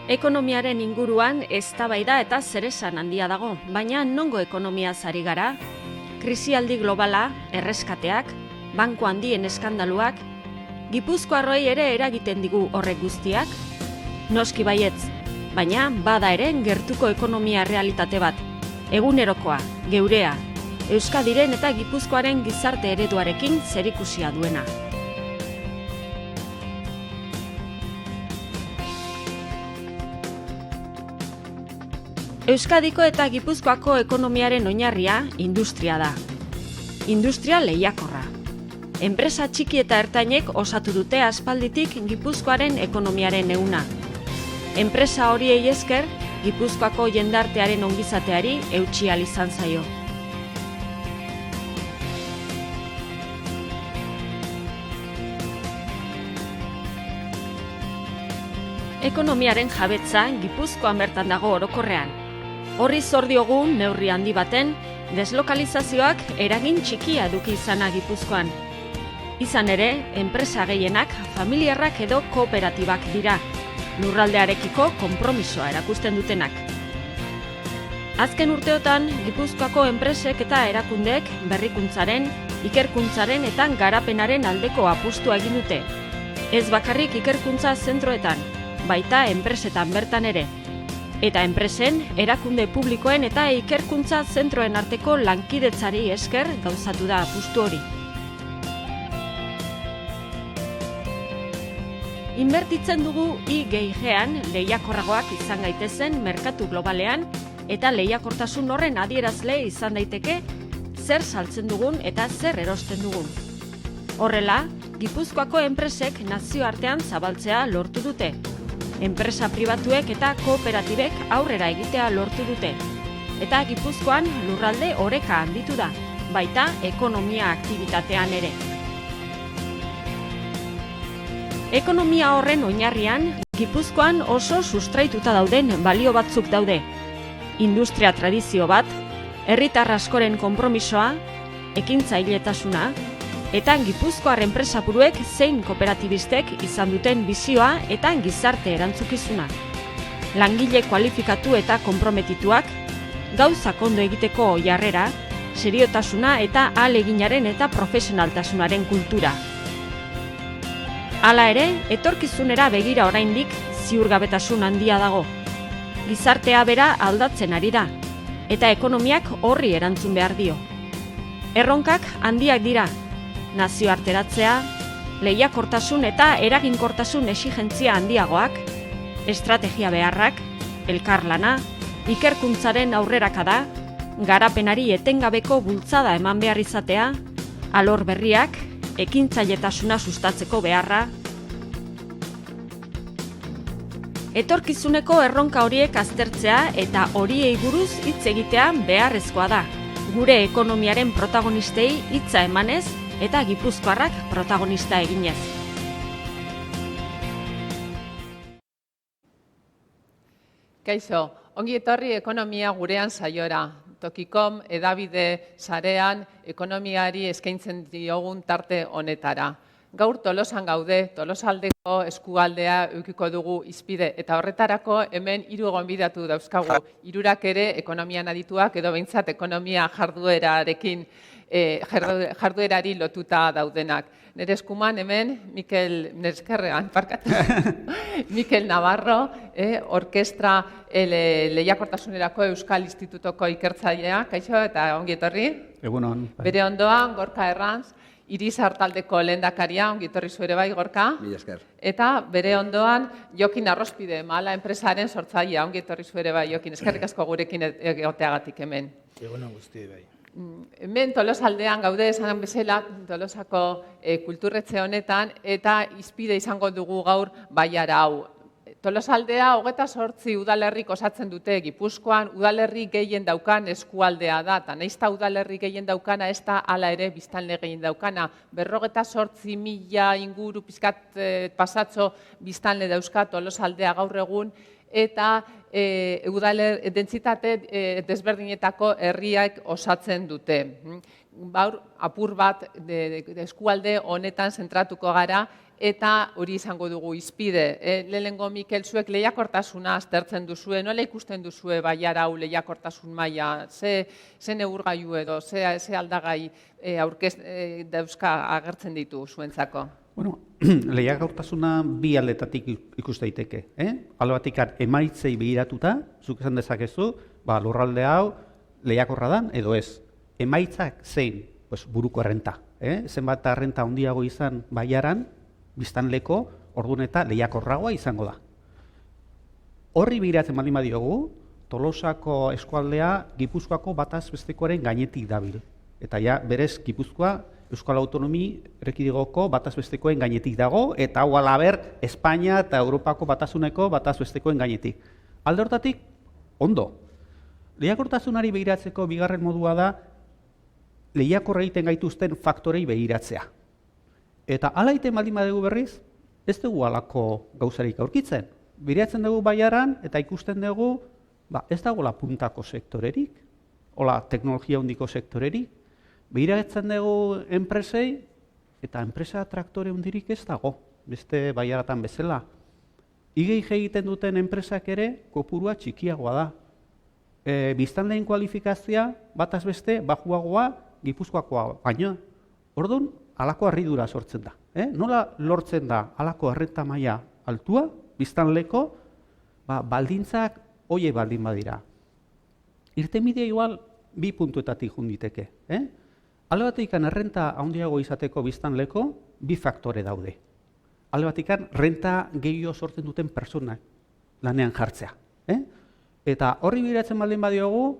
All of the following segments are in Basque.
Ekonomiaren inguruan eztabaida eta zeresan handia dago, baina nongo ekonomia ari gara? Krisialdi globala, erreskateak, banku handien eskandaluak, Gipuzkoarroi ere eragiten digu horrek guztiak? Noski baietz, baina bada ere gertuko ekonomia realitate bat, egunerokoa, geurea, Euskadiren eta Gipuzkoaren gizarte ereduarekin zerikusia duena. Euskadiko eta Gipuzkoako ekonomiaren oinarria industria da. Industria lehiakorra. Enpresa txiki eta ertainek osatu dute aspalditik Gipuzkoaren ekonomiaren ehuna. Enpresa horiei esker, Gipuzkoako jendartearen ongizateari eutsi ahal izan zaio. Ekonomiaren jabetza Gipuzkoan bertan dago orokorrean. Horri zor diogu neurri handi baten, deslokalizazioak eragin txikia eduki izana Gipuzkoan. Izan ere, enpresa gehienak familiarrak edo kooperatibak dira, lurraldearekiko konpromisoa erakusten dutenak. Azken urteotan, Gipuzkoako enpresek eta erakundeek berrikuntzaren, ikerkuntzaren eta garapenaren aldeko apustua egin dute. Ez bakarrik ikerkuntza zentroetan, baita enpresetan bertan ere. Eta enpresen, erakunde publikoen eta ikerkuntza zentroen arteko lankidetzari esker gauzatu da apustu hori. Inbertitzen dugu IGIG-an lehiakorragoak izan gaitezen merkatu globalean eta lehiakortasun horren adierazle izan daiteke zer saltzen dugun eta zer erosten dugun. Horrela, Gipuzkoako enpresek nazioartean zabaltzea lortu dute. Enpresa pribatuek eta kooperatibek aurrera egitea lortu dute. Eta Gipuzkoan lurralde oreka handitu da, baita ekonomia aktibitatean ere. Ekonomia horren oinarrian, Gipuzkoan oso sustraituta dauden balio batzuk daude. Industria tradizio bat, herritar askoren konpromisoa, ekintzailetasuna, eta Gipuzkoar enpresaburuek zein kooperatibistek izan duten bizioa eta gizarte erantzukizuna. Langile kualifikatu eta konprometituak, gauzak ondo egiteko jarrera, seriotasuna eta ahaleginaren eta profesionaltasunaren kultura. Hala ere, etorkizunera begira oraindik ziurgabetasun handia dago. Gizartea bera aldatzen ari da, eta ekonomiak horri erantzun behar dio. Erronkak handiak dira, nazioarteratzea, lehiakortasun eta eraginkortasun exigentzia handiagoak, estrategia beharrak, elkarlana, ikerkuntzaren aurrerakada, garapenari etengabeko bultzada eman behar izatea, alor berriak, ekintzailetasuna sustatzeko beharra. Etorkizuneko erronka horiek aztertzea eta horiei buruz hitz egitea beharrezkoa da. Gure ekonomiaren protagonistei hitza emanez eta Gipuzkoarrak protagonista eginez. Kaixo, ongi etorri ekonomia gurean saiora. Tokikom edabide sarean ekonomiari eskaintzen diogun tarte honetara. Gaur Tolosan gaude, Tolosaldeko eskualdea edukiko dugu hizpide eta horretarako hemen 3 gonbidatu dauzkagu. 3 ere ekonomian adituak edo behintzat ekonomia jarduerari lotuta daudenak. Nere eskuman hemen Mikel Navarro, orkestra lehiakortasunerako Euskal Institutoko ikertzailea, kaixo eta ongi etorri. Egunon. Bere ondoan Gorka Erranz, Irizar taldeko lehendakaria, ongi etorri zu ere bai, Gorka. Mila esker. Eta bere ondoan Jokin Arrospide, Mahala enpresaren sortzailea, ongi etorri zu ere bai, Jokin. Eskerrik asko gurekin egoteagatik hemen. Egunon guzti bai. Hemen Tolosaldean gaude esan bezala, Tolosako kulturretxe honetan, eta hizpide izango dugu gaur baiara hau. Tolosaldea 28 udalerrik osatzen dute Gipuzkoan, udalerri gehien daukan eskualdea da, eta nahiz eta udalerri gehien daukana, ez da hala ere biztanle gehien daukana. 58.000 inguru pizkat pasatxo biztanle dauzka Tolosaldea gaur egun, eta dentsitate desberdinetako herriak osatzen dute. Baur, apur bat eskualde honetan zentratuko gara, eta hori izango dugu izpide. Lehenengo Mikel, zuek lehiakortasuna aztertzen duzue, nola ikusten duzue Baiara hau lehiakortasun maila, ze neurgailu edo, ze aldagai dauzka agertzen ditu zuentzako? Bueno, lehiakortasuna bi aldetatik ikus daiteke. Alde batetik emaitzei begiratuta, zuk esan dezakezu, lurralde hau lehiakorra dan edo ez. Emaitzak zein, buruko errenta. Zenbat errenta handiago izan Baiaran, biztanleko, orduan eta lehiakorragoa izango da. Horri begiratzen baldin badiogu, Tolosako eskualdea Gipuzkoako bataz bestekoaren gainetik dabil. Eta ja, berez, Gipuzkoa Euskal Autonomi Erkidegoko bataz bestekoen gainetik dago, eta hau alaber Espainia eta Europako batasuneko bataz bestekoen gainetik. Alde hortatik, ondo. Lehiakortasunari begiratzeko bigarren modua da, lehiakorra egiten gaituzten faktorei begiratzea. Eta hala egiten baldin badugu berriz, ez dugu halako gauzarik aurkitzen. Begiratzen dugu Baiaran eta ikusten dugu, ez dagoela puntako sektorerik, hola teknologia handiko sektorerik, begiratzen dugu enpresei, eta enpresa traktore hundirik ez dago, beste Baiaratan bezala. IG egiten duten enpresak ere, kopurua txikiagoa da. Biztanleen kualifikazioa, bataz beste, bajuagoa, Gipuzkoakoa baino. Orduan, halako harridura sortzen da. Nola lortzen da halako errenta maila altua, biztanleko, baldintzak hoe baldin badira. Irtenbidea igual bi puntuetatik junditeke. Alde batetik errenta handiago izateko biztanleko bi faktore daude. Alde batetik renta gehiago sortzen duten personak lanean jartzea. Eta horri begiratzen baldin badiogu,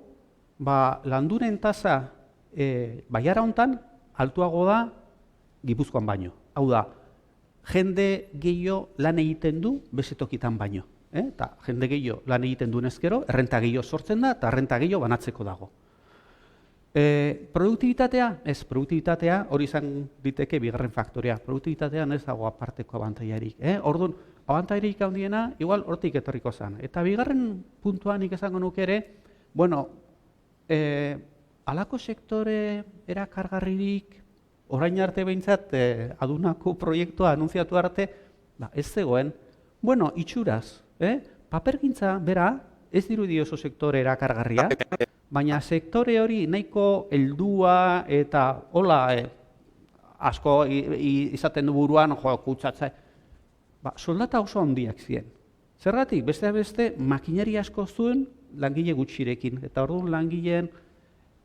landuren tasa Baiara hontan altuago da Gipuzkoan baino. Hau da, jende gehiago lan egiten du beste tokitan baino. Eta jende gehiago lan egiten duen ezkero, errenta gehiago sortzen da eta errenta gehiago banatzeko dago. Produktibitatea? Ez, produktibitatea hori izan diteke bigarren faktorea. Produktibitatean ez dago aparteko abantailarik. Orduan, abantailarik handiena, igual hortik etorriko zen. Eta bigarren puntuan nik esango nuke ere, halako sektore erakargarririk, orain arte behintzat, adunako proiektua anunziatu arte, ez zegoen. Itxuraz, papergintza bera, ez dirudi oso sektore erakargarria, baina sektore hori nahiko heldua eta hola asko izaten du buruan kutsatza. Soldata oso handiak ziren. Zergatik, beste beste makinari asko zuen langile gutxirekin. Eta orduan langileen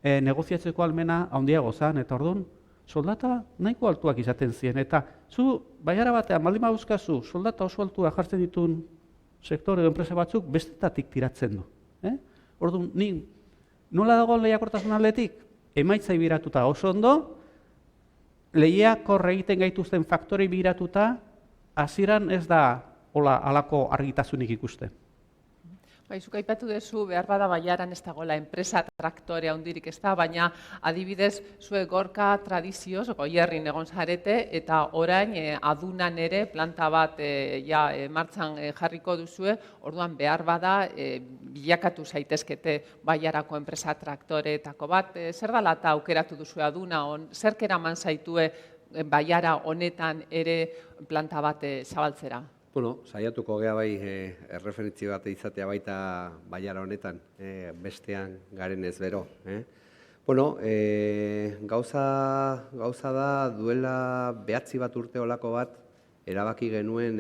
negoziatzeko almena handiago zen. Eta orduan soldata nahiko altuak izaten ziren. Eta zu Baiara batean baldin baduzkazu soldata oso altua jartzen dituen sektore edo enpresa batzuk bestetatik tiratzen du. Orduan, nola dago lehiakortasun aldetik? Emaitzai biratuta oso ondo, lehiakor egiten gaituzten faktorei biratuta, hasieran ez da halako argitasunik ikusten. Zuk aipatu duzu, behar bada Baiaran ez dagoela enpresa traktore handirik ez da, baina adibidez zuek Gorka tradizioz, Goierrin egon zarete, eta orain adunan ere planta bat martxan jarriko duzue, orduan behar bada bilakatu zaitezkete Baiarako enpresa traktoreetako bat. Zer dela eta aukeratu duzue aduna, zerk eraman zaitue Baiara honetan ere planta bat zabaltzera? Saiatuko gea bai erreferentzia bat izatea baita Baiara honetan, bestean garen ez bero. Gauza da duela 9 bat urte olako bat, erabaki genuen,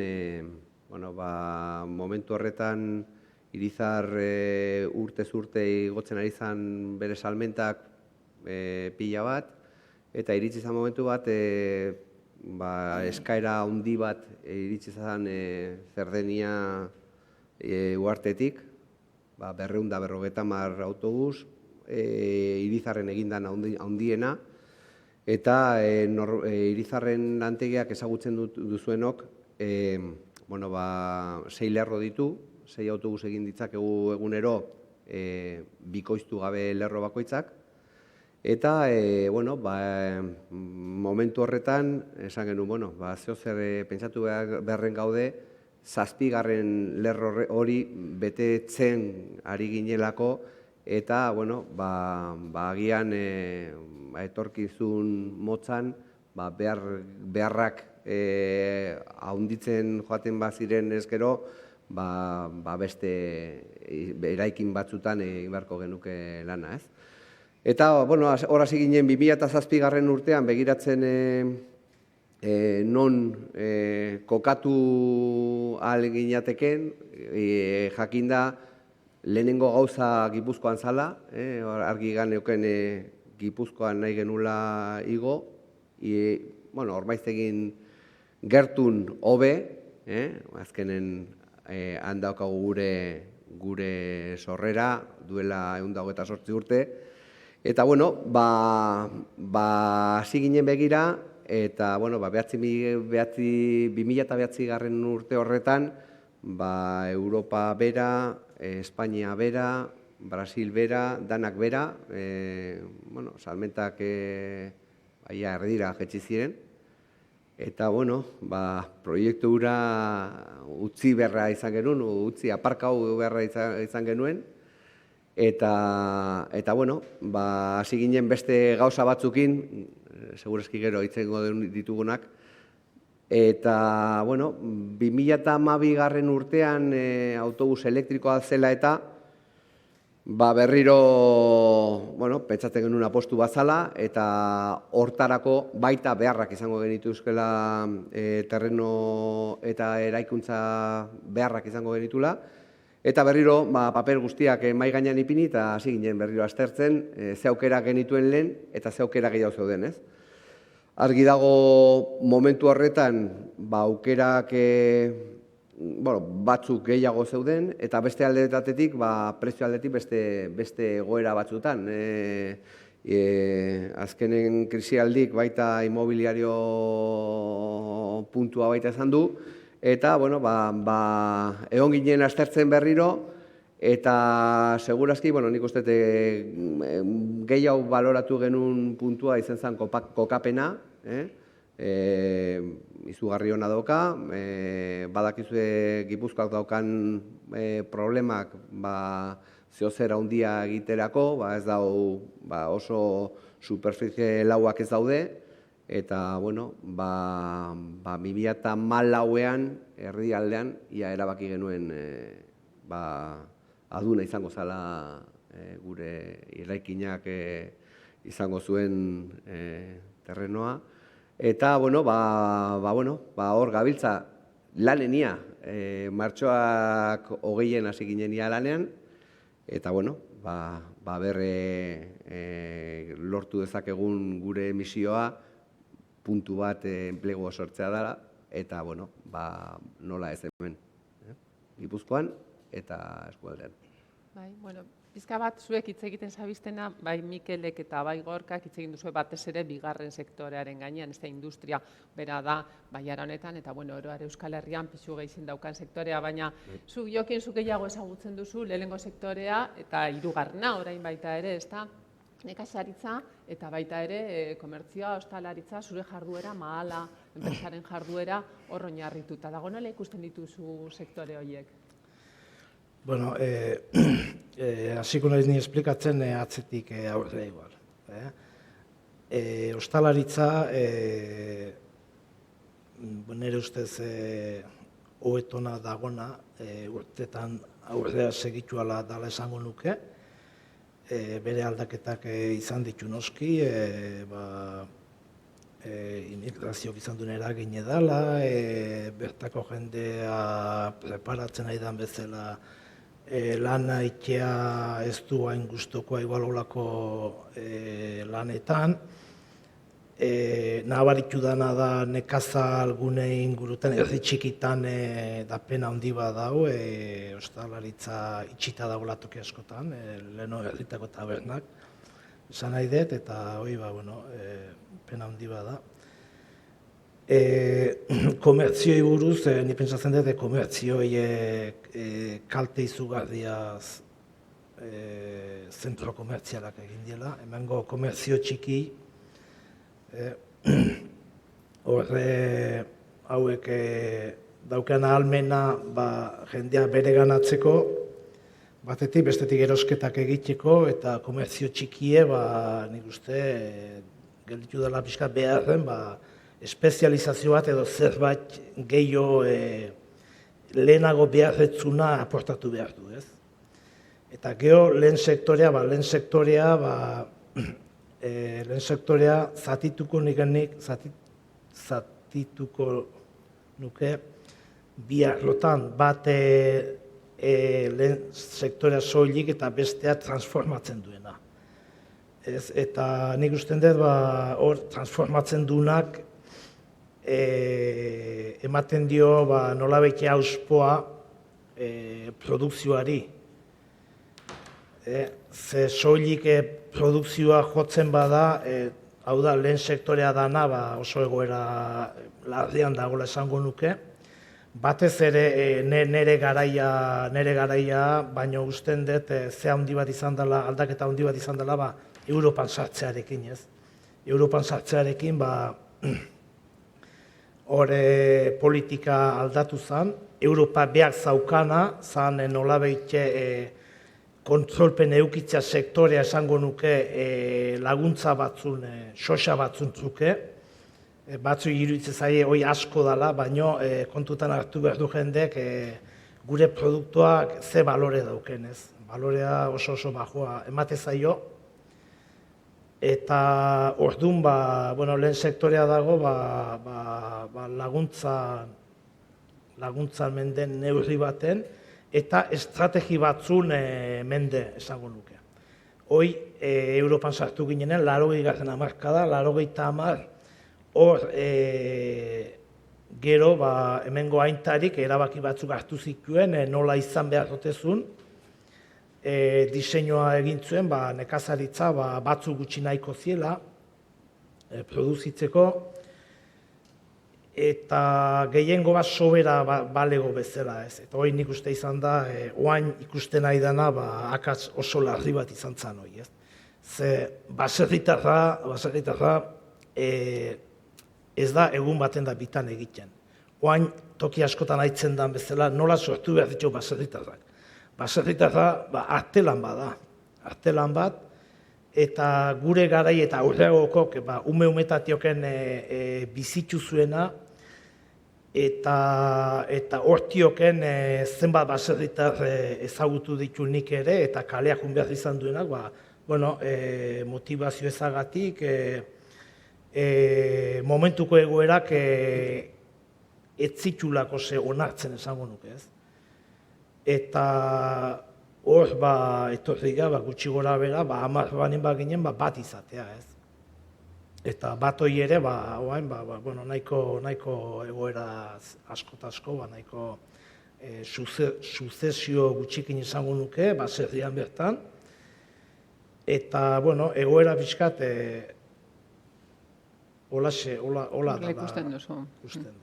momentu horretan Irizar urtez urte igotzen ari zan bere salmentak pila bat, eta iritsi zan momentu bat, eskaera handi bat iritsi zen Zerdenia uhartetik, 250 autobus, Irizarren egindan handiena, eta Irizarren lantegiak ezagutzen duzuenok, 6 lerro ditu, 6 autobus egin ditzakegu egunero bikoiztu gabe lerro bakoitzak, eta momentu horretan, esan genuen, zeozer pentsatu beharren gaude, 7. lerro hori betetzen ari ginelako, eta agian etorkizun motzan beharrak haunditzen joaten baziren ezkero, beste eraikin batzutan egin beharko genuke lana, ez? Eta, bueno, hor hasi ginen 2007 urtean begiratzen non kokatu ahal ginateken, jakinda lehenengo gauza Gipuzkoan zala, argi ganeuken Gipuzkoan nahi genula igo, Ormaiztegin gertun hobe, azkenen handaukagu gure sorrera, duela 128 urte, eta, hasi ginen begira, eta, 2009 urte horretan, Europa bera, Espainia bera, Brasil bera, danak bera, salmentak erdira jetzi ziren, eta, proiektu hura utzi berra izan genuen, utzi aparkau berra izan genuen, eta, hasi ginen beste gauza batzukin, segurazki gero itzengo ditugunak, eta, 2012 urtean autobus elektrikoa zela eta, berriro, pentsatzen genuen apostu bazala, eta hortarako baita beharrak izango genituzkela terreno eta eraikuntza beharrak izango genitula, eta berriro paper guztiak mahai gainean ipini eta hasi ginen berriro aztertzen ze aukera genituen lehen eta ze aukera gehiago zeuden, ez? Argi dago momentu horretan aukerak batzuk gehiago zeuden, eta beste aldetatetik, prezio aldetik beste egoera batzutan. Azkenen krisialdik baita immobiliario puntua baita esan du, eta, egon ginen aztertzen berriro, eta segurazki, nik uste gehiago baloratu genuen puntua izan zen kokapena, izugarri hona dauka, badakizue Gipuzkoak daukan problemak zeozera handia egiterako, ez dau oso superficie lauak ez daude, eta, 2014ean, erdialdean, ia erabaki genuen aduna izango zala gure eraikinak izango zuen terrenoa. Eta, hor gabiltza lanenia, martxoak 20 hasi ginen ia lanean, eta, berre lortu dezakegun gure misioa, puntu bat enplegua sortzea dela, eta, nola ez hemen, Gipuzkoan eta eskualdean. Pizka bat zuek hitz egiten zabiztena, bai Mikelek eta bai Gorkak hitz egin duzue batez ere bigarren sektorearen gainean, ez da industria bera da Baiara honetan, eta oroar Euskal Herrian pisu gehien daukan sektorea, baina zu Jokin zu gehiago ezagutzen duzu lehenengo sektorea eta hirugarrena orain baita ere, ez da? Nekazaritza eta baita ere komertzioa, ostalaritza, zure jarduera, mahala, enpresaren jarduera hor oinarrituta dago. Nola ikusten dituzu sektore horiek? Bueno, hasiko naiz ni esplikatzen atzetik aurrera igual. Ostalaritza, nire ustez hoetona dagona, urtetan aurrera segituala dala esango nuke, bere aldaketak izan ditu noski, immigrazioak izan duen eragin edala, bertako jendea preparatzen ari dan bezala lana itea ez du hain gustukoa igual olako lanetan. Nabaritu dana da nekazal gune ingurutan, herri txikitan da pena handi bat dau, ostalaritza itxita dago latoki askotan, leheno herritako tabernak, esan nahi dut, eta hori pena handi bat da. Komertzioi buruz, ni pentsatzen dut, komertzioi kalte izugarriaz zentro komertzialak egin diela, hemengo komertzio txiki, horre hauek daukan ahalmena jendea bere ganatzeko, batetik bestetik erosketak egiteko, eta komertzio txikie nik uste gelditu dela pixka beharren espezializazio bat edo zerbait gehiago lehenago beharretzuna aportatu behar du, ez? Eta gero lehen sektorea zatituko nuke bi arlotan, bat lehen sektorea soilik eta bestea transformatzen duena. Eta nik usten dut, hor transformatzen duenak ematen dio nolabait auspoa produkzioari. Ze soilik produkzioa jotzen bada, hau da, lehen sektorea dana oso egoera larrian dagoela esango nuke. Batez ere nere garaia, baina usten dut ze handi bat izan dela, aldaketa handi bat izan dela Europan sartzearekin, ez? Europan sartzearekin hor politika aldatu zen, Europa behar zaukana, zan nolabait kontrolpen eukitza sektorea esango nuke laguntza batzun, sosa batzun truke, batzu iruditzen zaie hoi asko dela, baina kontutan hartu behar du jendek gure produktuak ze balore dauken, ez? Balorea oso baxua emate zaio, eta orduan lehen sektorea dago laguntza menden neurri baten, eta estrategi batzun mende esango nuke. Hoi, Europan sartu ginenen, 80. hamarkada, 80 hor gero hemengo aintarik erabaki batzuk hartu zituen, nola izan behar dutezun, diseinua egin zuen, nekazaritza batzu gutxi nahiko ziela produzitzeko, eta gehiengo bat sobera balego bezala, ez. Eta hori nik uste izan da, oain ikusten nahi dana, akats oso larri bat izan zen hori, ez. Ze baserritarra ez da egun baten da bitan egiten. Oain toki askotan haitzen den bezala, nola sortu behar ditu baserritarrak. Baserritarra artelan bat, eta gure garai eta aurreagokok ume-umetatioken bizitu zuena, eta hortioken zenbat baserritar ezagutu ditu nik ere, eta kaleak behar izan duenak, motivazio ezagatik, momentuko egoerak ez zitulako onartzen esango nuke, ez? Eta hor, etorriga, gutxi gora bera, 10 banin baginen bat izatea, ez? Eta bat hori ere, nahiko egoera asko, nahiko suzesio gutxikin izango nuke, baserrian bertan. Eta, egoera pixkat, hola da. Ikusten duzu. Ikusten dut.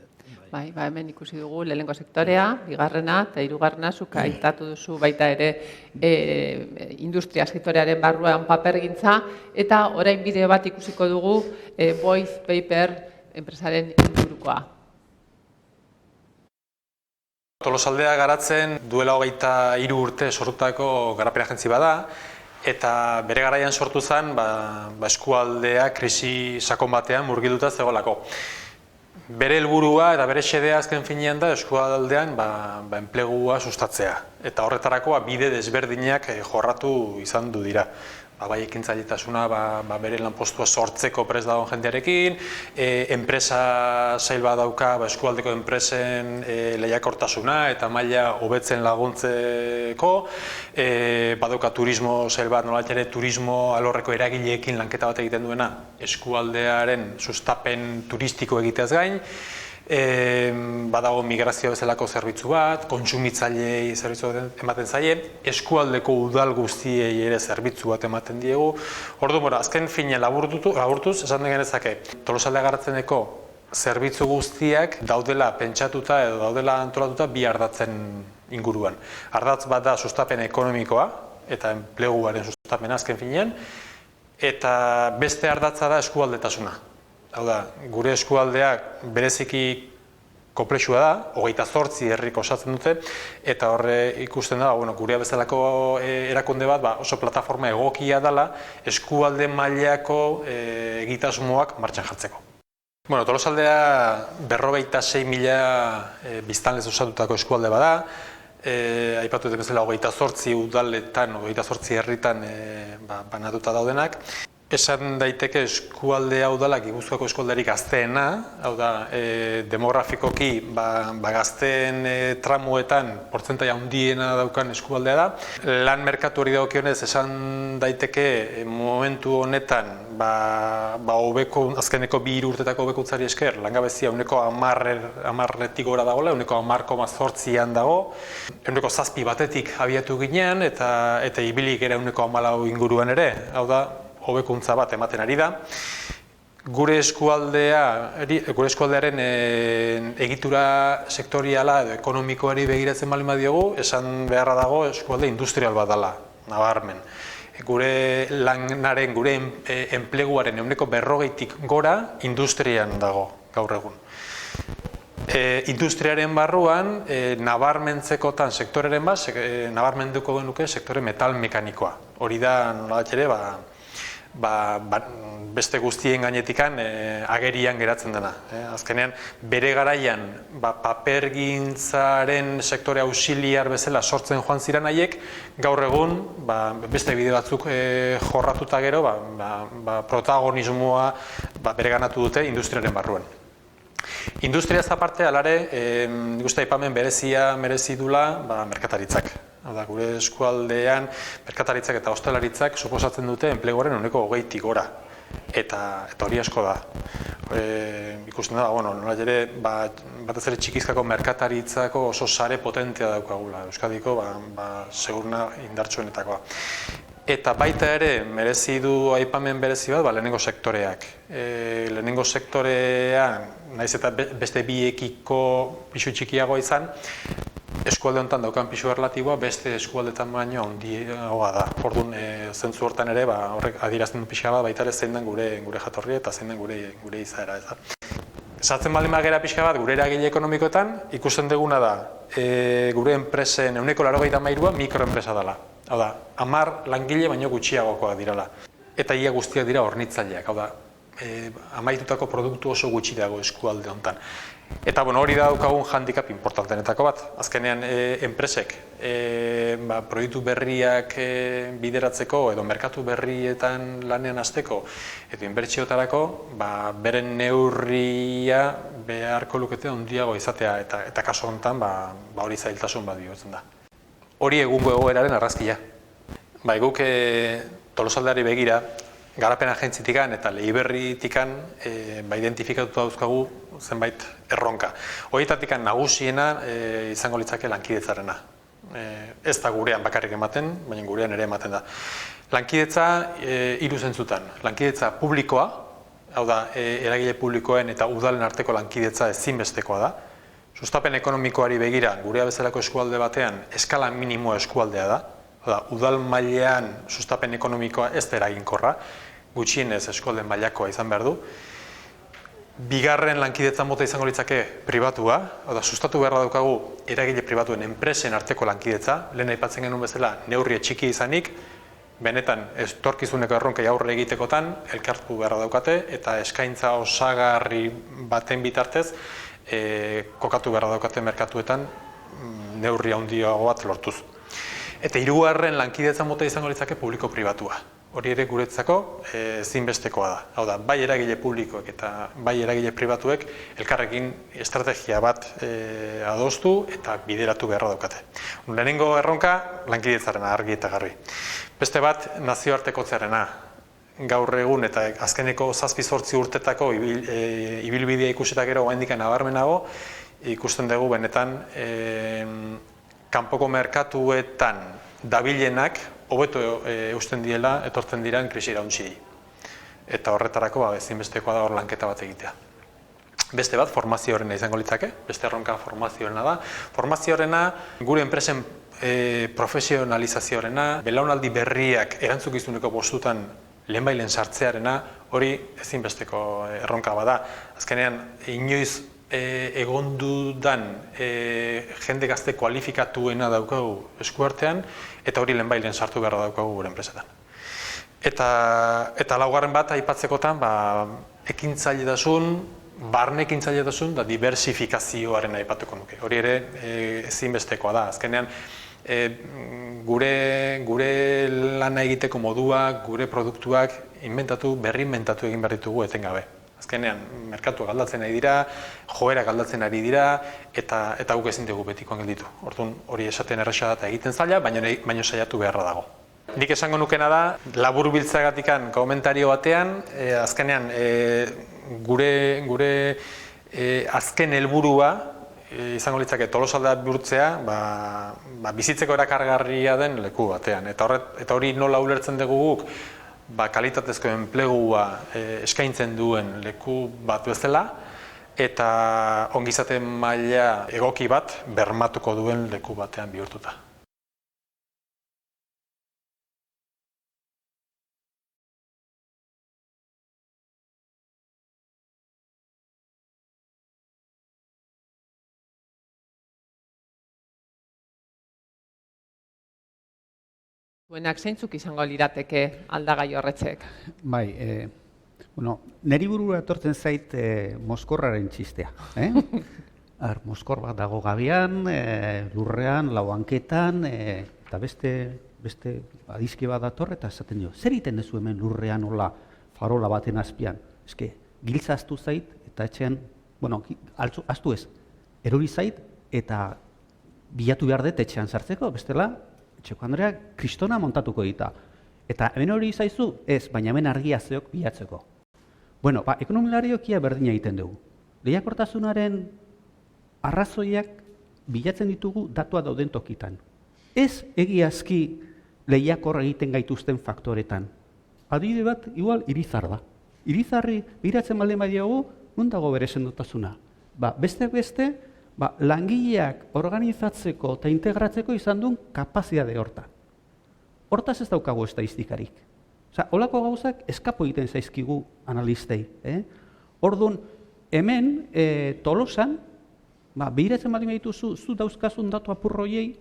Bai, hemen ikusi dugu lehenengo sektorea, bigarrena eta hirugarrena zuk aipatu duzu baita ere industria sektorearen barruan papergintza, eta orain bideo bat ikusiko dugu Voice Paper enpresaren ingurukoa. Tolosaldea garatzen duela 23 urte sortutako garapen agentzi bada, eta bere garaian sortu zen eskualdea krisi sakon batean murgilduta zegoelako. Bere helburua eta bere xedea azken finean da eskualdean enplegua sustatzea. Eta horretarako bide desberdinak jorratu izan du dira. Bai ekintzailetasuna bere lanpostua sortzeko prest dagoen jendearekin, enpresa sail bat dauka eskualdeko enpresen lehiakortasuna eta maila hobetzen laguntzeko, badauka turismo sail bat nolait ere turismo alorreko eragileekin lanketa bat egiten duena eskualdearen sustapen turistiko egiteaz gain, badago migrazioa bezalako zerbitzu bat, kontsumitzaileei zerbitzu bat ematen zaie, eskualdeko udal guztiei ere zerbitzu bat ematen diegu. Orduan, azken finean laburtuz, esan den genezake, Tolosaldea Garatzeneko zerbitzu guztiak daudela pentsatuta edo daudela antolatuta bi ardatzen inguruan. Ardatz bat da sustapen ekonomikoa eta enpleguaren sustapen azken finean, eta beste ardatza da eskualdetasuna. Hau da, gure eskualdeak bereziki konplexua da, 28 herrik osatzen dute, eta horre ikusten da, gurea bezalako erakunde bat oso plataforma egokia dela eskualde mailako egitasmoak martxan jartzeko. Bueno, Tolosaldea 56.000 biztanlez osatutako eskualde bada. Aipatu dut bezala 28 udaletan, 28 herritan banatuta daudenak. Esan daiteke eskualde hau dela Gipuzkoako eskualderik gazteena, hau da, demografikoki gazteen tramuetan portzentai handiena daukan eskualdea da. Lan merkatu hori dagokionez esan daiteke momentu honetan azkeneko 2 urtetako hobekuntzari esker langabezia 10%tik gora dagoela, 10,8an dago. 7 batetik abiatu ginean eta ibilik era 14 inguruan ere, hau da, hobekuntza bat ematen ari da. Gure eskualdearen egitura sektoriala edo ekonomikoari begiratzen baldin badiogu, esan beharra dago eskualde industrial bat dela, nabarmen. Gure lanaren, gure enpleguaren 40%tik gora industrian dago gaur egun. Industriaren barruan, nabarmentzekotan sektoreren nabarmenduko genuke sektore metal mekanikoa. Hori da, nolabait ere, beste guztien gainetikan agerian geratzen dena. Azkenean, bere garaian papergintzaren sektore auxiliar bezala sortzen joan ziren haiek, gaur egun beste bide batzuk jorratuta gero protagonismoa bereganatu dute industriaren barruan. Industriaz aparte, alare, nik uste aipamen berezia merezi dula merkataritzak. Gure eskualdean merkataritzak eta ostalaritzak suposatzen dute enpleguaren 20%tik gora. Eta hori asko da. Ikusten da, nola ere, batez ere txikizkako merkataritzako oso sare potentea daukagula. Euskadiko, seguruna indartsuenetakoa. Eta baita ere, merezi du aipamen berezi bat, lehenengo sektoreak. Lehenengo sektorean, nahiz eta beste biekiko pisu txikiagoa izan, eskualde honetan daukan pisu erlatiboa beste eskualdetan baino handiagoa da. Orduan, zentzu hortan ere, horrek adierazten du pixka bat, baita ere zein den gure jatorria eta zein den gure izaera. Sartzen baldin bagera pixka bat gure eragile ekonomikoetan, ikusten duguna da, gure enpresen 93% mikroenpresa dela. Hau da, 10 langile baino gutxiagokoak direla. Eta ia guztiak dira hornitzaileak, hau da, amaitutako produktu oso gutxi dago eskualde honetan. Eta hori da daukagun handicap importantenetako bat. Azkenean, enpresek proiektu berriak bideratzeko edo merkatu berrietan lanean hasteko edo inbertsiotarako beren neurria beharko lukete handiago izatea eta kasu honetan hori zailtasun bat bihurtzen da. Hori egungo egoeraren argazkia. Guk Tolosaldeari begira, garapen agentzitikan eta Leiberritikan identifikatuta dauzkagu zenbait erronka. Horietatik nagusiena izango litzake lankidetzarena. Ez da gurean bakarrik ematen, baina gurean ere ematen da. Lankidetza 3 zentzutan. Lankidetza publikoa, hau da, eragile publikoen eta udalen arteko lankidetza ezinbestekoa da. Sustapen ekonomikoari begira, gurea bezalako eskualde batean, eskala minimo eskualdea da. Udal mailean sustapen ekonomikoa ez da eraginkorra, gutxienez eskualde mailakoa izan behar du. Bigarren lankidetza mota izango litzake pribatua, sustatu beharra daukagu eragile pribatuen enpresen arteko lankidetza, lehen aipatzen genuen bezala neurri txiki izanik, benetan etorkizuneko erronkei aurre egitekotan elkartu beharra daukate eta eskaintza osagarri baten bitartez kokatu beharra daukate merkatuetan neurri handiago bat lortuz. Eta 3. lankidetza mota izango litzake publiko-pribatua. Hori ere guretzako ezinbestekoa da. Hau da, bai eragile publikoek eta bai eragile pribatuek elkarrekin estrategia bat adostu eta bideratu beharra daukate. Lehenengo erronka lankidetzarena argi eta garbi. Beste bat nazioartekotzearena. Gaur egun eta azkeneko 7-8 urtetako ibilbidea ikusetak gero oraindik nabarmenago ikusten dugu benetan kanpoko merkatuetan dabilenak hobeto eusten diela etortzen diran krisi irauntziri. Eta horretarako ezinbestekoa da hor lanketa bat egitea. Beste bat formazioarena izango litzake, beste erronka formazioarena da. Formazioarena gure enpresen profesionalizazioarena, belaunaldi berriak erantzukizuneko postutan lehenbailen sartzearena, hori ezinbesteko erronka bada. Azkenean, inoiz egon dudan jende gazte kualifikatuena daukagu eskuartean, eta hori lehenbailen sartu beharra daukagu gure enpresetan. Eta laugarren bat aipatzekotan, ekintzailetasun, barnekintzailetasuna da diversifikazioaren aipatuko nuke. Hori ere ezinbestekoa da. Azkenean gure lana egiteko moduak, gure produktuak berri inventatu egin behar ditugu etengabe. Azkenean, merkatuak aldatzen ari dira, joerak aldatzen ari dira, eta guk ezin dugu betikoan gelditu. Orduan, hori esaten erraza eta egiten zaila, baina saiatu beharra dago. Nik esango nukena da, laburbiltzagatikan komentario batean, azkenean, gure azken helburua izango litzake Tolosaldea bihurtzea, bizitzeko erakargarria den leku batean. Eta hori nola ulertzen dugu guk, kalitatezko enplegua eskaintzen duen leku bat bezala, eta ongizate maila egoki bat bermatuko duen leku batean bihurtuta. Zuenak zeintzuk izango lirateke aldagai horretzek? Bai, neri burura etortzen zait mozkorraren txistea. Mozkor bat dago gabian, lurrean, lau hanketan, eta beste adizki bat dator, eta esaten dio, zer iten dezu hemen lurrean hola farola baten azpian? Eske, giltza aztu zait, eta etxean, aztu ez, erori zait, eta bilatu behar dut etxean sartzeko, bestela, Txeko Andrea, kristona montatuko dita. Eta hemen hori izaizu, ez, baina hemen argia zeok bilatzeko. Ekonomilarioak ia berdina egiten dugu. Lehiakortasunaren arrazoiak bilatzen ditugu datua dauden tokitan. Ez egiazki lehiakor egiten gaituzten faktoretan. Adibide bat, igual, Irizar da. Irizarri biratzen baldin badiogu, non dago bere sendotasuna? Beste, langileak organizatzeko eta integratzeko izan duen kapazitate hortan. Hortaz ez daukagu estatistikarik. Holako gauzak eskapo egiten zaizkigu analistei. Orduan, hemen Tolosan, behiratzen baldin badituzu, zu dauzkazun datu apurroiei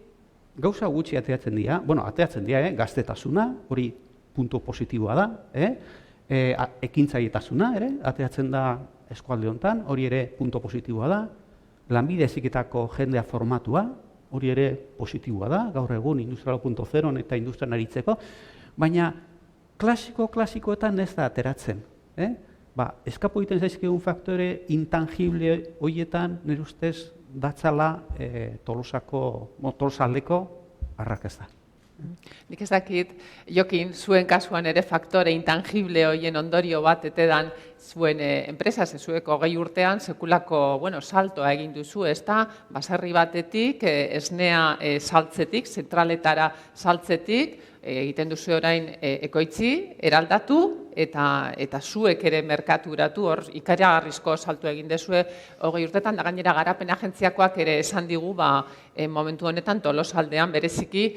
gauza gutxi ateatzen dira. Ateatzen dira, gaztetasuna, hori puntu positiboa da. Ekintzailetasuna, ateatzen da eskualde honetan, hori ere puntu positiboa da. Lanbide heziketako jendea formatua, hori ere positiboa da, gaur egun Industria 4.0 eta industrian aritzeko, baina klasikoetan ez da ateratzen. Eskapo egiten zaizkigun faktore intangible horietan, nire ustez, datzala Tolosaldeko arrakasta. Nik ez dakit, Jokin, zuen kasuan ere faktore intangible horien ondorio bat etedan zuen enpresa, zuek 20 urtean sekulako saltoa egin duzu, ez da, baserri batetik, esnea saltzetik, zentraletara saltzetik, egiten duzu orain ekoitzi, eraldatu, eta zuek ere merkaturatu, hor ikaragarrizko salto egin duzue 20 urtetan, da gainera garapen agentziakoak ere esan digu, momentu honetan Tolosaldean bereziki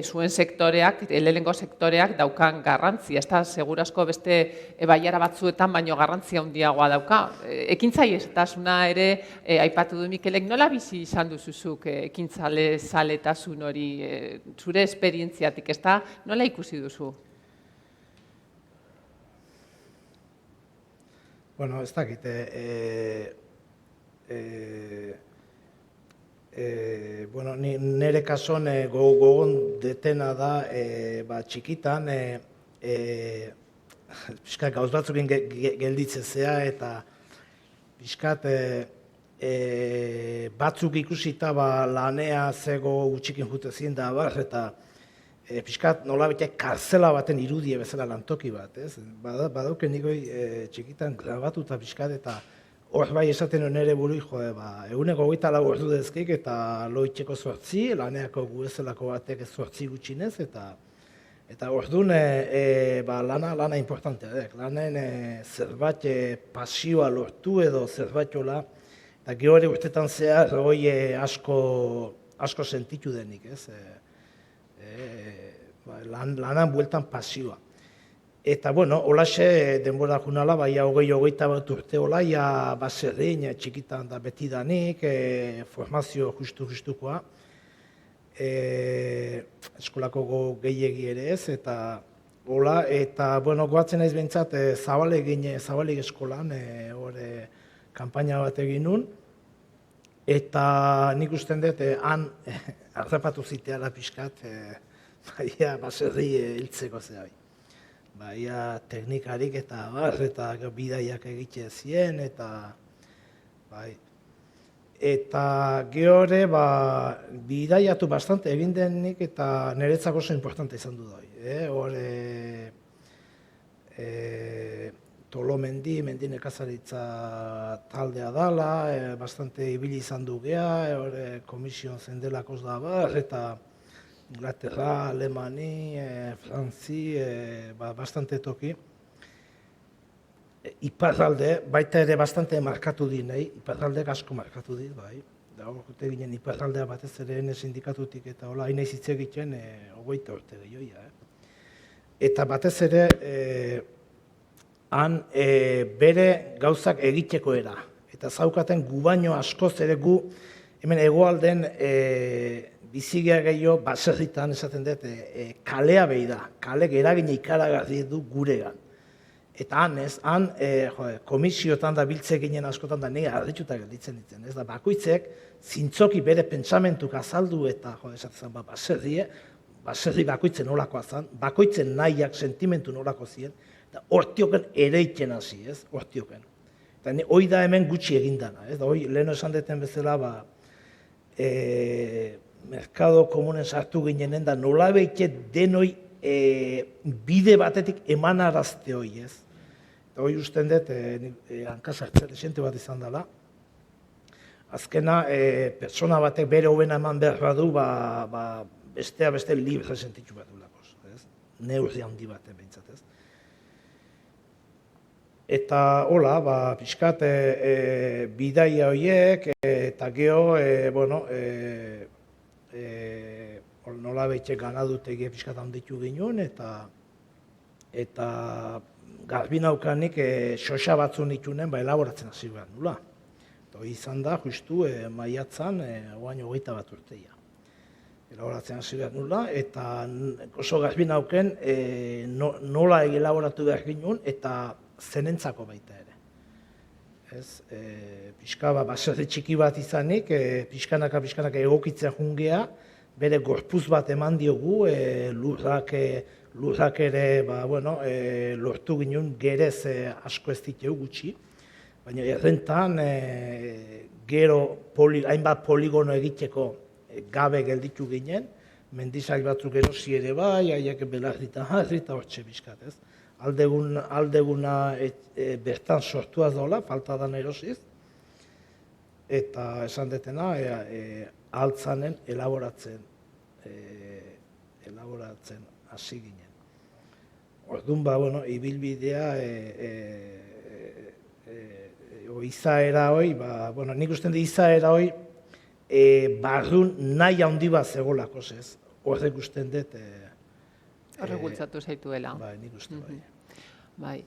zuen sektoreak, lehenengo sektoreak daukan garrantzia, ez da, segurazko beste baiara batzuetan, baino garrantzia handiagoa dauka. Ekintzailetasunaz ere, aipatu du Mikelek, nola bizi izan duzuzuk ekintzaletasun hori, zure esperientziatik, ez da, nola ikusi duzu? Ez dakit, nire kasuan gogon detena da txikitan, pixkat gauz batzukin gelditzezea eta pixkat batzuk ikusita lanea zego gutxikin jutezin da eta pixkat nolabitek karzela baten irudie bezala lantoki bat, ez? Badauken nikoi txikitan grabatuta pixkat eta hor bai esaten nire burui, eguneko 24 ordu dezkik eta loitxeko 8, laneako guezelako batek 8 gutxinez eta orduan lana importantea, lanen zerbait pasioa lortu edo zerbait jola eta gero ere urtetan zehar hori asko sentitu denik, ez? Lanan bueltan pasioa. Eta, holaxe denbora junala, 20-21 urte hola, baserrein txikitan da beti danik, formazio justukoa, eskolako gehiegi ere ez, eta goatzen naiz behintzat zabaleg eskolan, kanpaina bat egin nun, eta nik usten dut, han harrapatu ziteala pixkat, baia baserri hiltzeko zehai. Baia teknikarik eta bidaiak egite zien, eta bai. Eta gehore, bidaiatu bastante egin denik eta niretzako oso importante izan du doi. Hore, Tolomendi, mendi nekazaritza taldea dala, bastante ibili izan du geha, hore komisio zendelakoz da bar, eta Inglaterra, Alemani, Frantzi, bastante toki. Iparralde, baita ere bastante markatu di nahi, iparraldeak asko markatu dit, bai. Da horrete ginen iparraldea batez ere sindikatutik eta hola hain hitz egiten 20 urte gehioia. Eta batez ere han bere gauzak egiteko era. Eta zaukaten gu baino askoz ere gu hemen hegoalden bizigea gehiago baserritan esaten dut kalea behi da, kalek eragina ikaragarri du guregan. Eta han komisiotan da biltze ginen askotan da nire ardituta gelditzen ditzen. Ez da, bakoitzek zintzoki bere pentsamentuk azaldu eta esatzen baserri bakoitzen nolakoa zan, bakoitzen nahiak sentimentu nolako ziren, eta hortioken ereiken hasi, ez, hortioken. Eta hoi da hemen gutxi egindana, ez da, hoi leheno esan deten bezala, merkado komunen sartu ginenen da nola behitxe denoi bide batetik emanarazte hoi, ez. Eta hoi usten dut, hankasartzen esente bat izan dela. Azkena, pertsona batek bere hobena eman behar du, beste libre sentitu bat dulakoz, ez. Neurri handi baten behintzat, ez. Eta hola, pixkat bidaia horiek, eta geho, nola behitxe ganadutegi pixkat handitu ginen, eta garbi naukanik xoxa batzu nitunen elaboratzen hasi behar nula. Eta hori izan da, justu maiatzan, oain 21 urteia. Elaboratzen hasi behar nula, eta oso garbi nauken nola elaboratu behar ginen, eta zenentzako baita ere. Pixka baserri txiki bat izanik, pixkanaka egokitzea jungea, bere gorpuz bat eman diogu, lurrak ere lortu ginen gerez asko ez ditu gutxi, baina errentan gero hainbat poligono egiteko gabe gelditu ginen, mendizak batzuk erosi ere bai, haiek belardita jarri eta hortxe bizkat, ez? Aldeguna bertan sortuaz dola, falta dan erosiz, eta esan detena, altzanen elaboratzen hasi ginen. Orduan, ibilbidea, izaera hoi, nik usten dut izaera hoi, barrun nahi handi bat zegolako ez. Horrek usten dut... Horrek bultzatu zaituela. Bai, nik uste bai. Bai.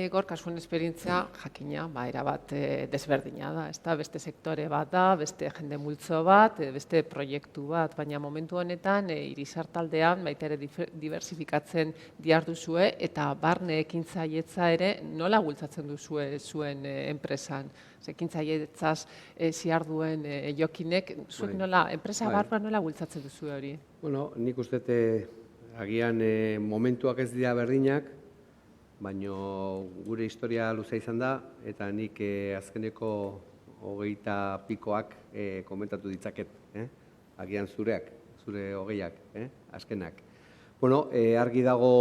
Gorka, zuen esperientzia, jakina, erabat desberdina da, ezta? Beste sektore bat da, beste jende multzo bat, beste proiektu bat, baina momentu honetan Irisar taldean baita ere diversifikatzen diharduzue eta barne ekintzailetza ere nola bultzatzen duzue zuen enpresan? Ekintzailetzaz ziharduen Jokinek, zuek nola, enpresa barruan nola bultzatzen duzue hori? Bueno, nik uste agian momentuak ez dira berdinak, baina gure historia luza izan da, eta nik azkeneko 20 pikoak komentatu ditzaket, agian zureak, zure 20ak, azkenak. Bueno, argi dago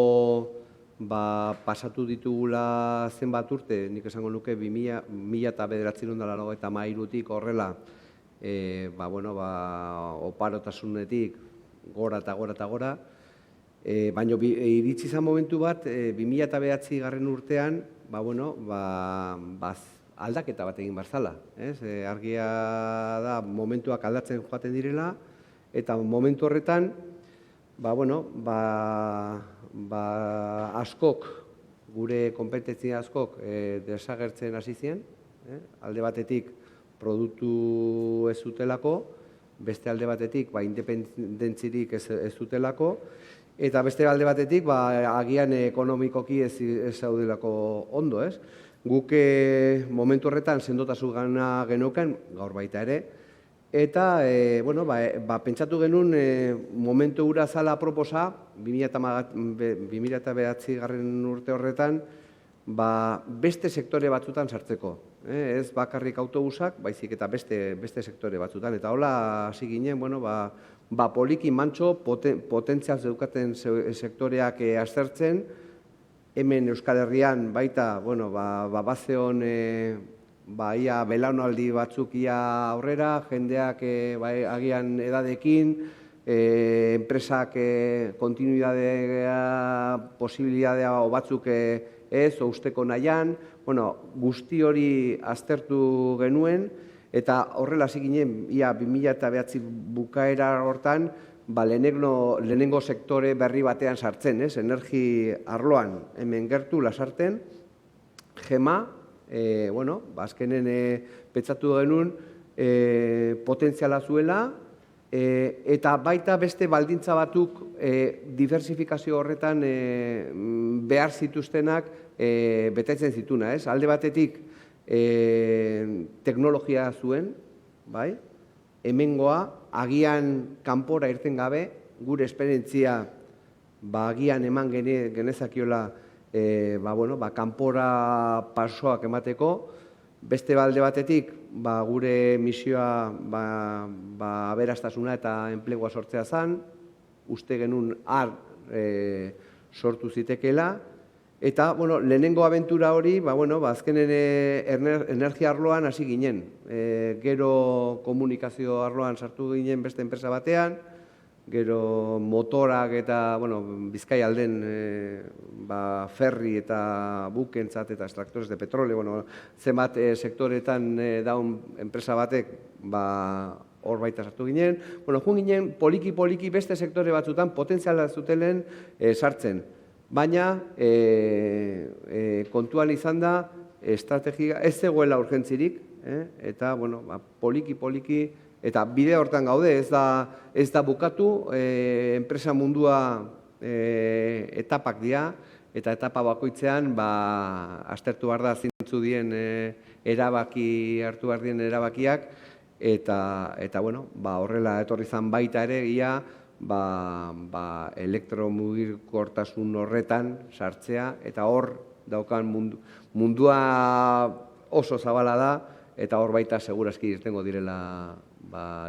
pasatu ditugula zenbat urte, nik esango nuke 1993tik horrela, oparotasunetik gora eta gora eta gora, baina iritsi izan momentu bat, 2009 urtean, aldaketa bat egin barzala. Argia da, momentuak aldatzen joaten direla, eta momentu horretan, askok, gure konpetentzia askok desagertzen hasi ziren, alde batetik produktu ez zutelako, beste alde batetik independentzirik ez zutelako, eta beste alde batetik agian ekonomikoki ez zaudelako ondo, ez? Guk momentu horretan sendotasuna geneuken, gaur baita ere, eta pentsatu genuen momentu hura zala proposa, 2009 urte horretan, beste sektore batzutan sartzeko. Ez bakarrik autobusak, baizik eta beste sektore batzutan. Eta hola hasi ginen, poliki mantxo potentzial zeukaten sektoreak aztertzen, hemen Euskal Herrian baita, bazeon ia belaunaldi batzuk ia aurrera, jendeak agian edadekin, enpresak kontinuidadea, posibilitatea batzuk ez, usteko nahian, guzti hori aztertu genuen, eta horrela hasi ginen, ia 2009 bukaera hortan, lehenengo sektore berri batean sartzen, energi arloan hemen gertu lasarten, GEMA, azkenen pentsatu genuen potentziala zuela, eta baita beste baldintza batzuk diversifikazio horretan behar zituztenak betetzen zituna. Alde batetik teknologia zuen, hemengoa, agian kanpora irten gabe, gure esperientzia agian eman genezakiola kanpora pasoak emateko, beste alde batetik gure misioa aberastasuna eta enplegua sortzea zen, uste genuen sortu zitekeela, eta lehenengo abentura hori, azkenen energia arloan hasi ginen. Gero komunikazio arloan sartu ginen beste enpresa batean, gero motorak eta Bizkaia alden ferri eta bukentzat eta extraktores de petróleo, zenbat sektoretan daun enpresa batek hor baita sartu ginen. Joan ginen poliki beste sektore batzutan potentziala zutelen sartzen. Baina kontuan izan da estrategia ez zegoela urgentzirik, eta poliki eta bide hortan gaude, ez da bukatu, enpresa mundua etapak dira, eta etapa bakoitzean aztertu behar da zintzu dien hartu behar dien erabakiak, eta horrela etorri zan baita ere ia elektromugirkortasun horretan sartzea, eta hor daukan mundua oso zabala da, eta hor baita segurazki irtengo direla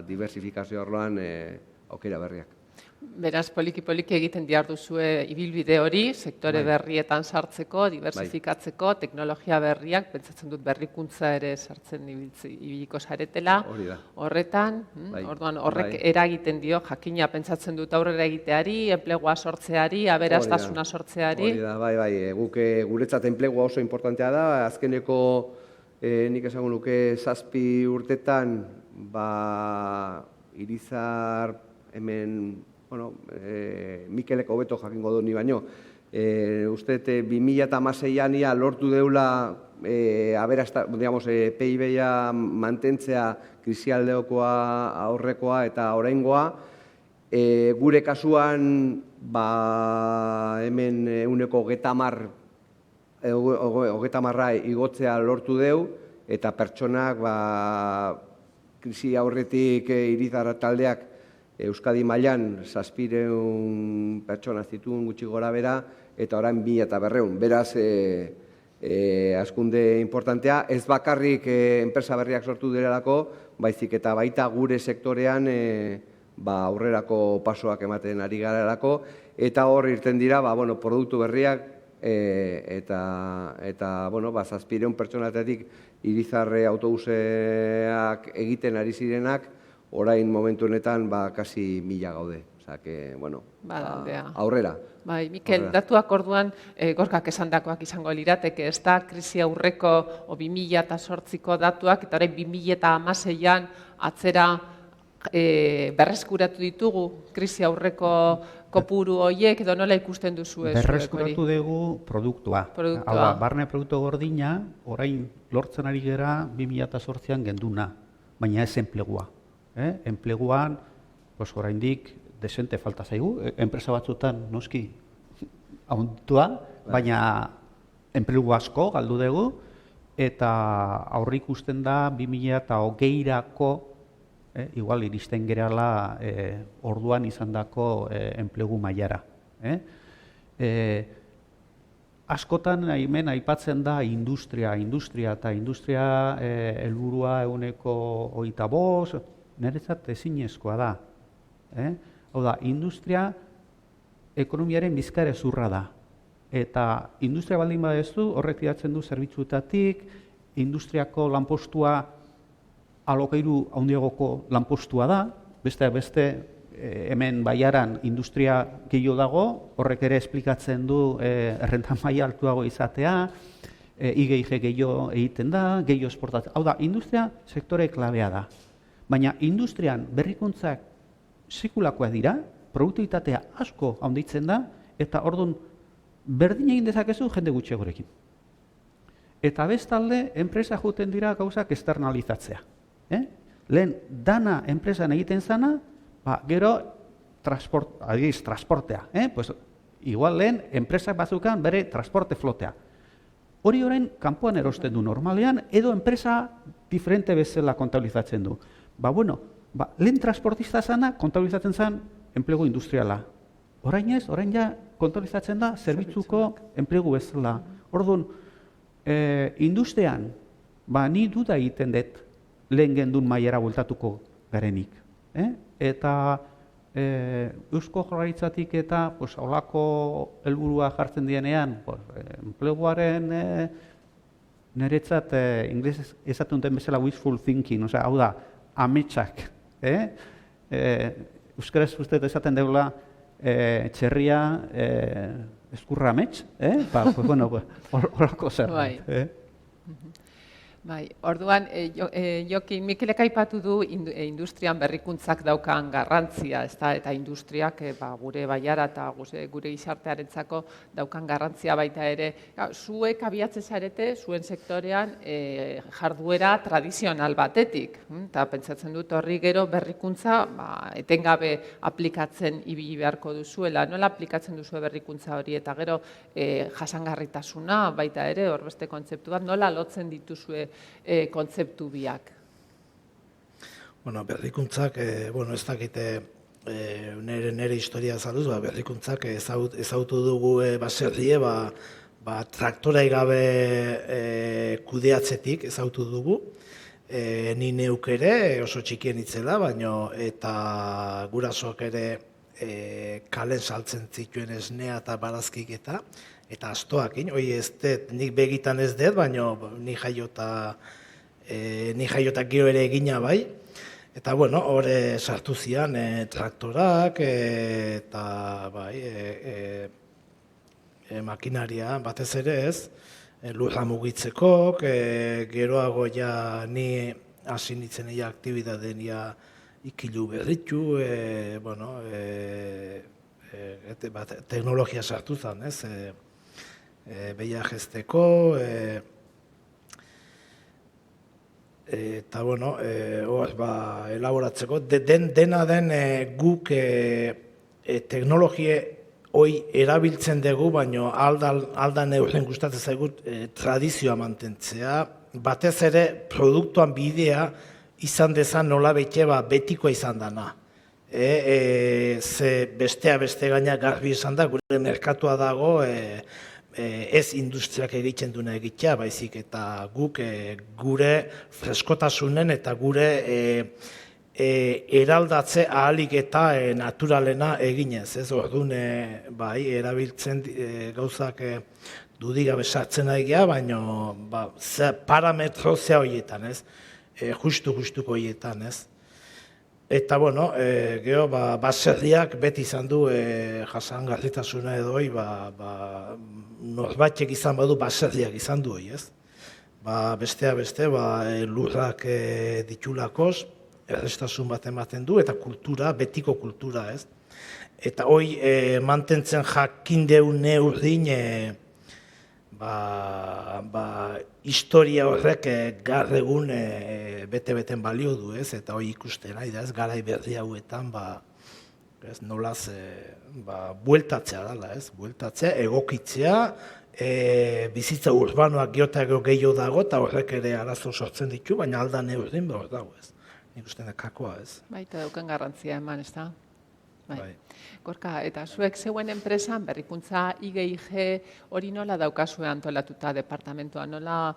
diversifikazio arloan aukera berriak. Beraz, poliki egiten behar duzue ibilbide hori, sektore berrietan sartzeko, diversifikatzeko, teknologia berriak, pentsatzen dut berrikuntza ere sartzen ibiliko zaretela. Horretan, horrek eragiten dio, jakina pentsatzen dut aurrera egiteari, enplegua sortzeari, aberastasuna sortzeari. Hori da, guk guretzat enplegua oso importantea da, azkeneko nik esango nuke 7 urtetan, Irizar hemen, Mikelek hobeto jakingo du ni baino, uste 2016an lortu deula PIB-a mantentzea krisialdeokoa aurrekoa eta oraingoa, gure kasuan hemen 30% igotzea lortu deu, eta pertsonak krisi aurretik Irizar taldeak Euskadi mailan 700 pertsona zituen gutxi gora bera, eta orain 1200. Beraz, hazkunde importantea, ez bakarrik enpresa berriak sortu direlako, baizik eta baita gure sektorean aurrerako pasoak ematen ari garelako, eta hor irten dira produktu berriak, eta 700 pertsonatetik Irizarre autobuseak egiten ari zirenak, orain momentu honetan kasi 1000 gaude. Aurrera. Mikel, datuak orduan Gorkak esandakoak izango lirateke, ez da krisi aurreko 2008ko datuak, eta orain 2016an atzera berreskuratu ditugu krisi aurreko kopuru horiek, edo nola ikusten duzu ez? Berreskuratu dugu produktua. Barne produktu gordina, orain lortzen ari gera 2008an genduna, baina ez enplegua. Enpleguan, oraindik desente falta zaigu, enpresa batzutan noski ahontua, baina enplegu asko galdu dugu, eta aurreikusten da 2020rako igual iristen gerala orduan izandako enplegu mailara. Askotan hemen aipatzen da industria eta industria helburua 25%, niretzat ezinezkoa da. Hau da, industria ekonomiaren bizkarrezurra da. Eta industria baldin badezu, horrek tiratzen du zerbitzuetatik, industriako lanpostua alokairu handiagoko lanpostua da, beste hemen Baiaran industria gehiago dago, horrek ere esplikatzen du errenta maila altuago izatea, IGIG gehiago egiten da, gehiago esportatzen. Hau da, industria sektore klabea da. Baina industrian berrikuntzak sekulakoa dira, produktibitatea asko handitzen da, eta orduan berdin egin dezakezu jende gutxiagorekin. Eta bestalde, enpresa joten dira gauzak externalizatzea. Lehen, dana enpresan egiten zana, gero transportea. Igual lehen, enpresak bazukan bere transporte flotea. Hori orain, kanpoan erosten du normalean, edo enpresa diferente bezala kontabilizatzen du. Lehen transportista zana kontabilizatzen zen enplegu industriala. Orain ez, orain ja kontabilizatzen da zerbitzuko enplegu bezala. Orduan, industrian, ni duda egiten dut lehen gendun mailara bueltatuko garenik. Eta Eusko Jaurlaritzatik eta holako helburua jartzen dienean, enpleguaren niretzat inglesez esaten duten bezala wishful thinking, hau da, ametsak. Euskaraz uste esaten deula txerria eskurra amets, horako zerbait. Bai, orduan, Jokin, Mikelek aipatu du industrian berrikuntzak daukan garrantzia, eta industriak gure Baiara eta gure gizartearentzako daukan garrantzia baita ere. Zuek abiatzen zarete, zuen sektorean jarduera tradizional batetik, eta pentsatzen dut horri gero berrikuntza etengabe aplikatzen ibili beharko duzuela. Nola aplikatzen duzu berrikuntza hori, eta gero jasangarritasuna baita ere, hor beste kontzeptu bat, nola lotzen dituzue kontzeptu biak? Berrikuntzak, ez dakite nire historia zaluz, berrikuntzak ezautu dugu baserrie, traktorai gabe kudeatzetik ezautu dugu. Ni neuk ere oso txikien itzela, eta gurasoak ere kalen saltzen zituen esnea eta barazkik eta astoakin, hori ez dut, nik begitan ez dut, baina ni jaiota gero ere egina bai. Eta, hor sartu zian traktorak eta makinaria batez ere ez, lurra mugitzeko, geroago ja ni hasi nintzen aktibidaden ikilu berritu, teknologia sartu zen, ez? Behia jezteko, eta, elaboratzeko. Dena den guk teknologie hoi erabiltzen dugu, baina aldan euren gustatzen zaigut tradizioa mantentzea. Batez ere, produktuan bidea izan dezan nola betikoa izan dana. Bestea beste gaina garbi izan da, gure merkatua dago, ez industriak egiten duna egitea, baizik eta guk gure freskotasunen eta gure eraldatze ahalik eta naturalena eginez. Orduan, erabiltzen gauzak dudigabe sartzen egia, baina parametro ze horietan, justuko horietan, ez? Eta, gero, baserriak beti izan du jasangarritasuna edo hori, norbaitek izan badu baserriak izan du hori, ez? Bestea beste, lurrak ditulakoz, errestasun bat ematen du, eta kultura, betiko kultura, ez? Eta hori mantentzen jakindeun neurdin, historia horrek gaur egun bete-beten balio du, ez? Eta hori ikusten, ez garai berri hauetan, nolaz bueltatzea dela, ez? Bueltatzea, egokitzea, bizitza urbanoak gero gehiago dago, eta horrek ere arazo sortzen ditu, baina alda neurdin behar dago, ez. Nik uste nekakoa, ez. Baita dauken garrantzia eman, ez da? Bai. Gorka, eta zuek zeuen enpresan berrikuntza IGIG hori nola daukazue antolatuta departamentoa, nola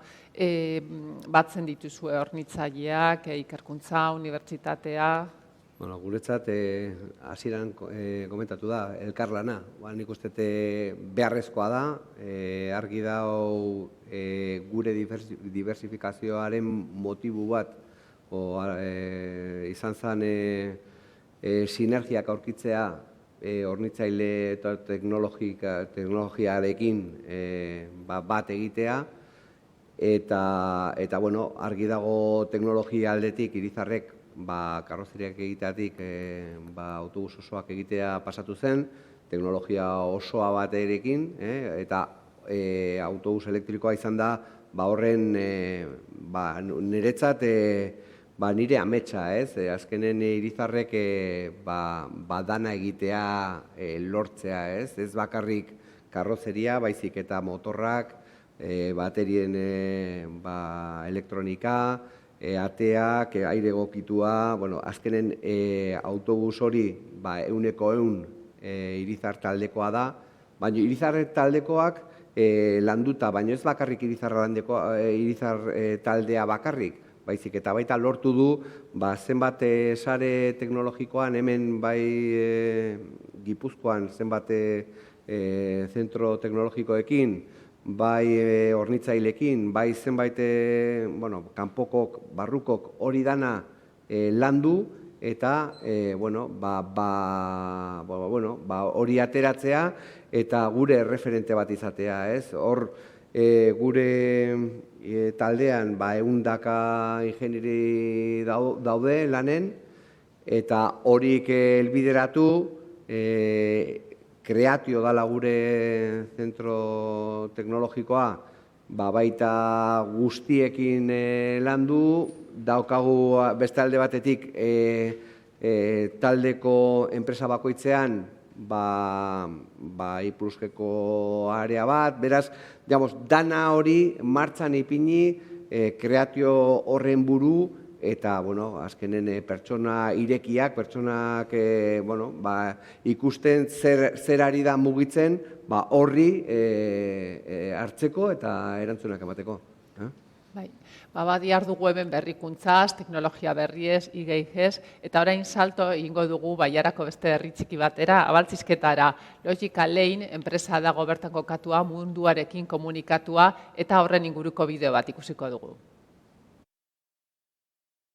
batzen dituzue hornitzaileak, ikerkuntza, unibertsitatea? Bueno, guretzat, hasieran komentatu da, elkarlana. Nik uste beharrezkoa da, argi dago gure diversifikazioaren motibu bat, izan zen sinergiak aurkitzea hornitzaile eta teknologiarekin bat egitea, eta bueno, argi dago teknologia aldetik Irizarrek karrozeriak egiteatik autobus osoak egitea pasatu zen, teknologia osoa bat erekin, eta autobus elektrikoa izan da horren niretzat nire ametsa, ez? Azkenen Irizarrek dana egitea lortzea, ez? Ez bakarrik karrozeria, baizik eta motorrak, baterien elektronika, ateak, aire egokitua, bueno, azkenen autobus hori 100% Irizar taldekoa da, baina Irizar taldekoak landuta, baina ez bakarrik Irizar taldea bakarrik, baizik eta baita lortu du, zenbat sare teknologikoan, hemen bai Gipuzkoan zenbat zentro teknologikoekin, bai hornitzailekin, bai zenbait kanpokok, barrukok hori dana landu, eta hori ateratzea eta gure referente bat izatea, ez? Hor gure taldean 100 ingenieri daude lanen, eta horik helbideratu kreatio dala gure zentro teknologikoa, baita guztiekin landu, daukagu beste alde batetik taldeko enpresa bakoitzean I+G-ko area bat, beraz, dana hori martxan ipini, kreatio horren buru, eta, azkenen pertsona irekiak, pertsonak ikusten zer ari da mugitzen, horri hartzeko eta erantzunak emateko. Bai, badiar dugu hemen berrikuntzaz, teknologia berriez, IGIGez, eta orain salto egingo dugu Baiarako beste herri txiki batera, Abaltzizketara. Logical Lane enpresa dago bertan kokatua, munduarekin komunikatua, eta horren inguruko bideo bat ikusiko dugu.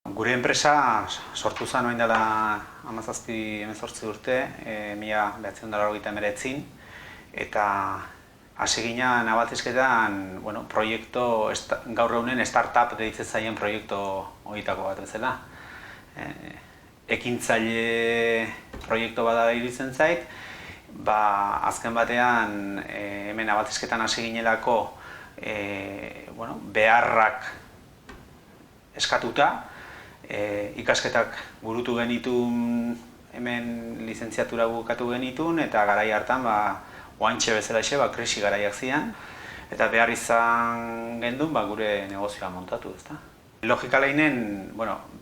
Gure enpresa sortu zen orain dela 17-18 urte, 1989, eta hasi ginen Abaltzizketan proiektu, gaur egunen startup deitzen zaien proiektu horietako bat bezala. Ekintzaile proiektu bat da iruditzen zait, azken batean hemen Abaltzizketan hasi ginelako beharrak eskatuta, ikasketak burutu genitun, hemen lizentziatura bukatu genitun, eta garai hartan oantxe bezalaxe, krisi garaiak zian, eta behar izan gendun gure negozioa montatu, ezta. Logical Laneen,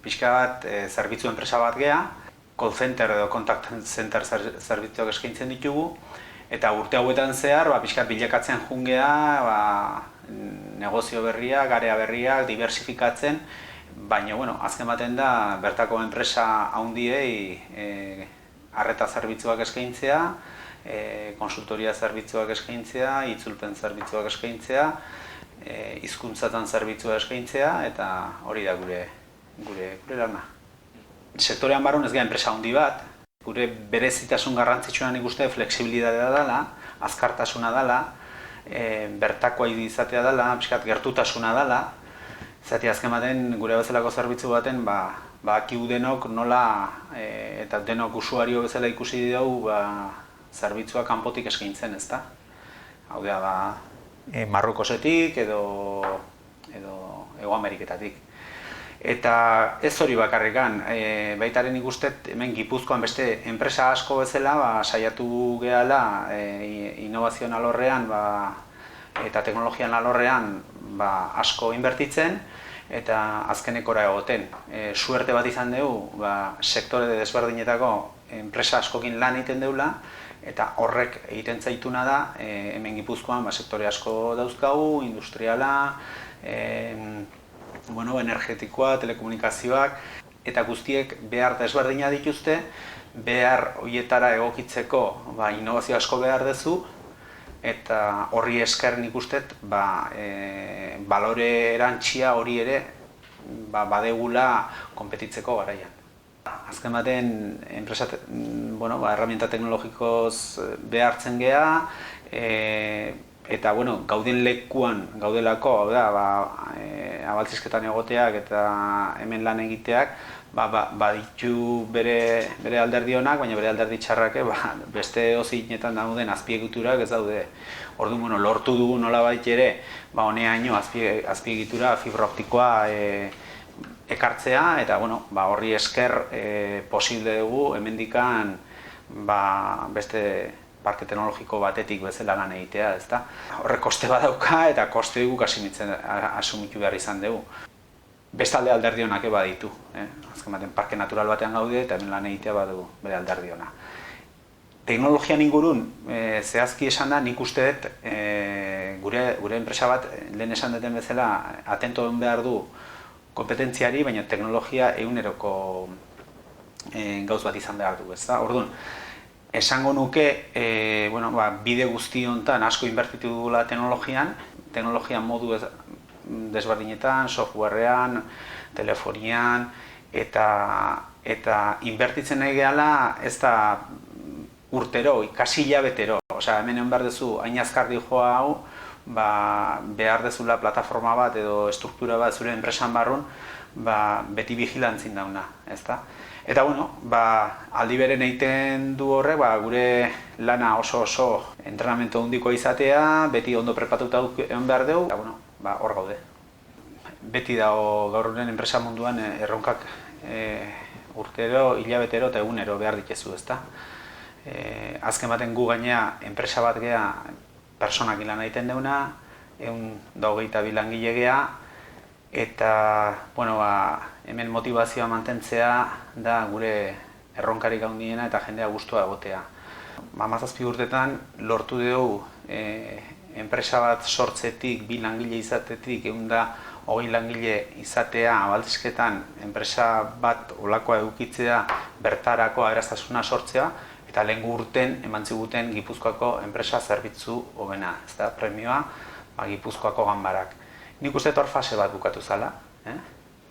pixka bat zerbitzu enpresa bat gea, call center edo contact center zerbitzuak eskaintzen ditugu, eta urte hauetan zehar, pixka bilakatzen jungea, negozio berriak, area berriak, diversifikatzen, baina, azken baten da, bertako enpresa handiei arreta zerbitzuak eskaintzea, konsultoria zerbitzuak eskaintzea, itzulpen zerbitzuak eskaintzea, hizkuntzatan zerbitzua eskaintzea, eta hori da gure lana. Sektorean barrun ez gara enpresa handi bat, gure berezitasun garrantzitsuan ikuste flexibilitatea dela, azkartasuna dela, bertakoa izatea dela, pixkat gertutasuna dela, zati azken baten gure bezalako zerbitzu baten akiu denok nola eta denok usuario bezala ikusi dugu zerbitzua kanpotik eskaintzen, ezta? Hau da, Marrukosetik edo Hego Ameriketatik. Eta ez hori bakarrikan, baitaren ikustet hemen Gipuzkoan beste enpresa asko bezala saiatu gehala innovazio alorrean eta teknologian alorrean asko inbertitzen, eta azkenekora egoten. Suerte bat izan dugu, sektore desberdinetako enpresa askokin lan egiten deula, eta horrek egiten zaituna da, hemen Gipuzkoan sektore asko dauzkagu, industriala, energetikoa, telekomunikazioak, eta guztiek behar desberdina dituzte, behar horietara egokitzeko innovazio asko behar duzu, eta horri esker nik ustet balore erantsia hori ere badegula konpetitzeko garaian. Azken baten, herramienta teknologikoz behartzen geha, eta gauden lekuan gaudelako, abaltzizketan egoteak eta hemen lan egiteak, baditu bere alderdi honak, baina bere alderdi txarrak beste ozinetan dauden azpiegiturak ez daude. Orduan, lortu dugu nolabait ere, honeaino azpiegitura fibra optikoa ekartzea, eta horri esker posible dugu hemendikan beste parke teknologiko batetik bezala lan egitea, ezta? Horrek koste badauka eta koste dugu asumitu behar izan dugu. Bestalde alderdi honak baditu. Azken baten parke natural batean gaude eta hemen lan egitea badugu bere alderdi hona. Teknologian ingurun, zehazki esan da, nik uste dut gure enpresa bat, lehen esan duten bezala, atento den behar du kompetentziari, baina teknologia eguneroko gauz bat izan behar du, ezta? Orduan, esango nuke, bide guzti honetan asko inbertitu dugula teknologian modu desberdinetan, softwarean, telefonian, eta inbertitzen nahi gehala ez da urtero, ikasi hilabetero. Hemen egon behar duzu, hain azkar joa hau, behar dezula plataforma bat edo estruktura bat zure enpresan barrun, beti vigilantzin dauna, ezta? Eta, aldi beren egiten du horrek, gure lana oso entrenamentu handiko izatea, beti ondo prepatuta egon behar dugu, eta, hor gaude. Beti dago gaur egun enpresa munduan erronkak urtero, hilabetero eta egunero behar dituzu, ezta? Azken baten gu gainea enpresa bat geha personak lan egiten deuna, 122 langile geha, eta hemen motivazioa mantentzea da gure erronkarik handiena eta jendea gustua egotea. 17 urtetan lortu dugu enpresa bat sortzetik, 2 langile izatetik, 120 langile izatea, abaltzizketan enpresa bat olakoa edukitzea bertarako aberastasuna sortzea, eta lehengo urten eman ziguten Gipuzkoako enpresa zerbitzu hobena, ez da, premioa Gipuzkoako ganbarak. Nik uste hor fase bat bukatu zala,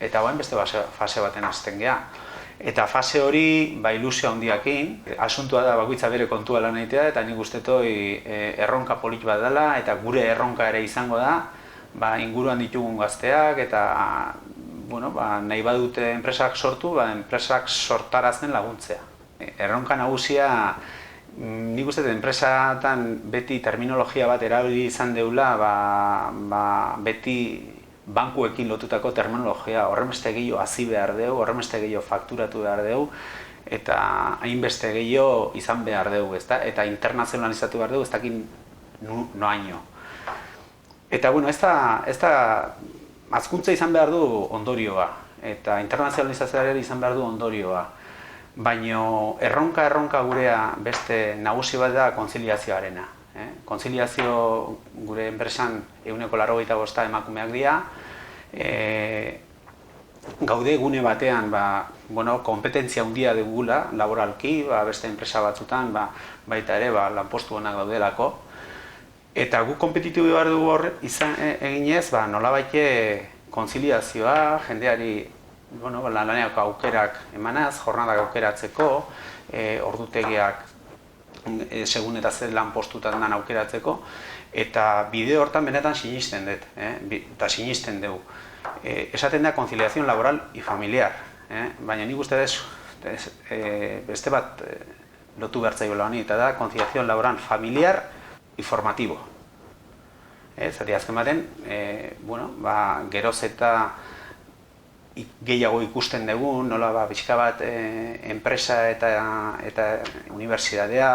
eta beste fase baten hasten geha. Eta fase hori ilusio handiakin, asuntua da bakoitza bere kontua lan egitea, eta nik uste erronka polit bat dela, eta gure erronka ere izango da, inguruan ditugun gazteak, eta nahi badute enpresak sortu, enpresak sortarazten laguntzea. Erronka nagusia, nik uste enpresatan beti terminologia bat erabili izan deula, beti bankuekin lotutako terminologia horremeste gehiago hazi behar dugu, horremeste gehiago fakturatu behar dugu, eta hainbeste gehiago izan behar dugu, eta internazionalizatu behar dugu, ez dakin noaino. Eta, ez da hazkuntza izan behar du ondorioa, eta internazionalizazioa izan behar du ondorioa. Baina erronka gurea beste nagusi bat da konziliazioarena. Konziliazio gure enpresan 85% emakumeak dira. Gaude gune batean konpetentzia handia dugula laboralki, beste enpresa batzutan baita ere lanpostu onak daudelako. Eta gu kompetitibo behar dugu hor eginez, nolabait konziliazioa, jendeari lanerako aukerak emanaz, jornadak aukeratzeko, ordutegiak segun eta zer lan postutan dan aukeratzeko, eta bide hortan benetan sinisten dut, eta sinisten dugu. Esaten da conciliación laboral y familiar, baina nik uste dut beste bat lotu bertzaiola honi, eta da conciliación laboral familiar y formativo. Zati azken baten, geroz eta gehiago ikusten dugu, nola pixka bat enpresa eta unibertsitatea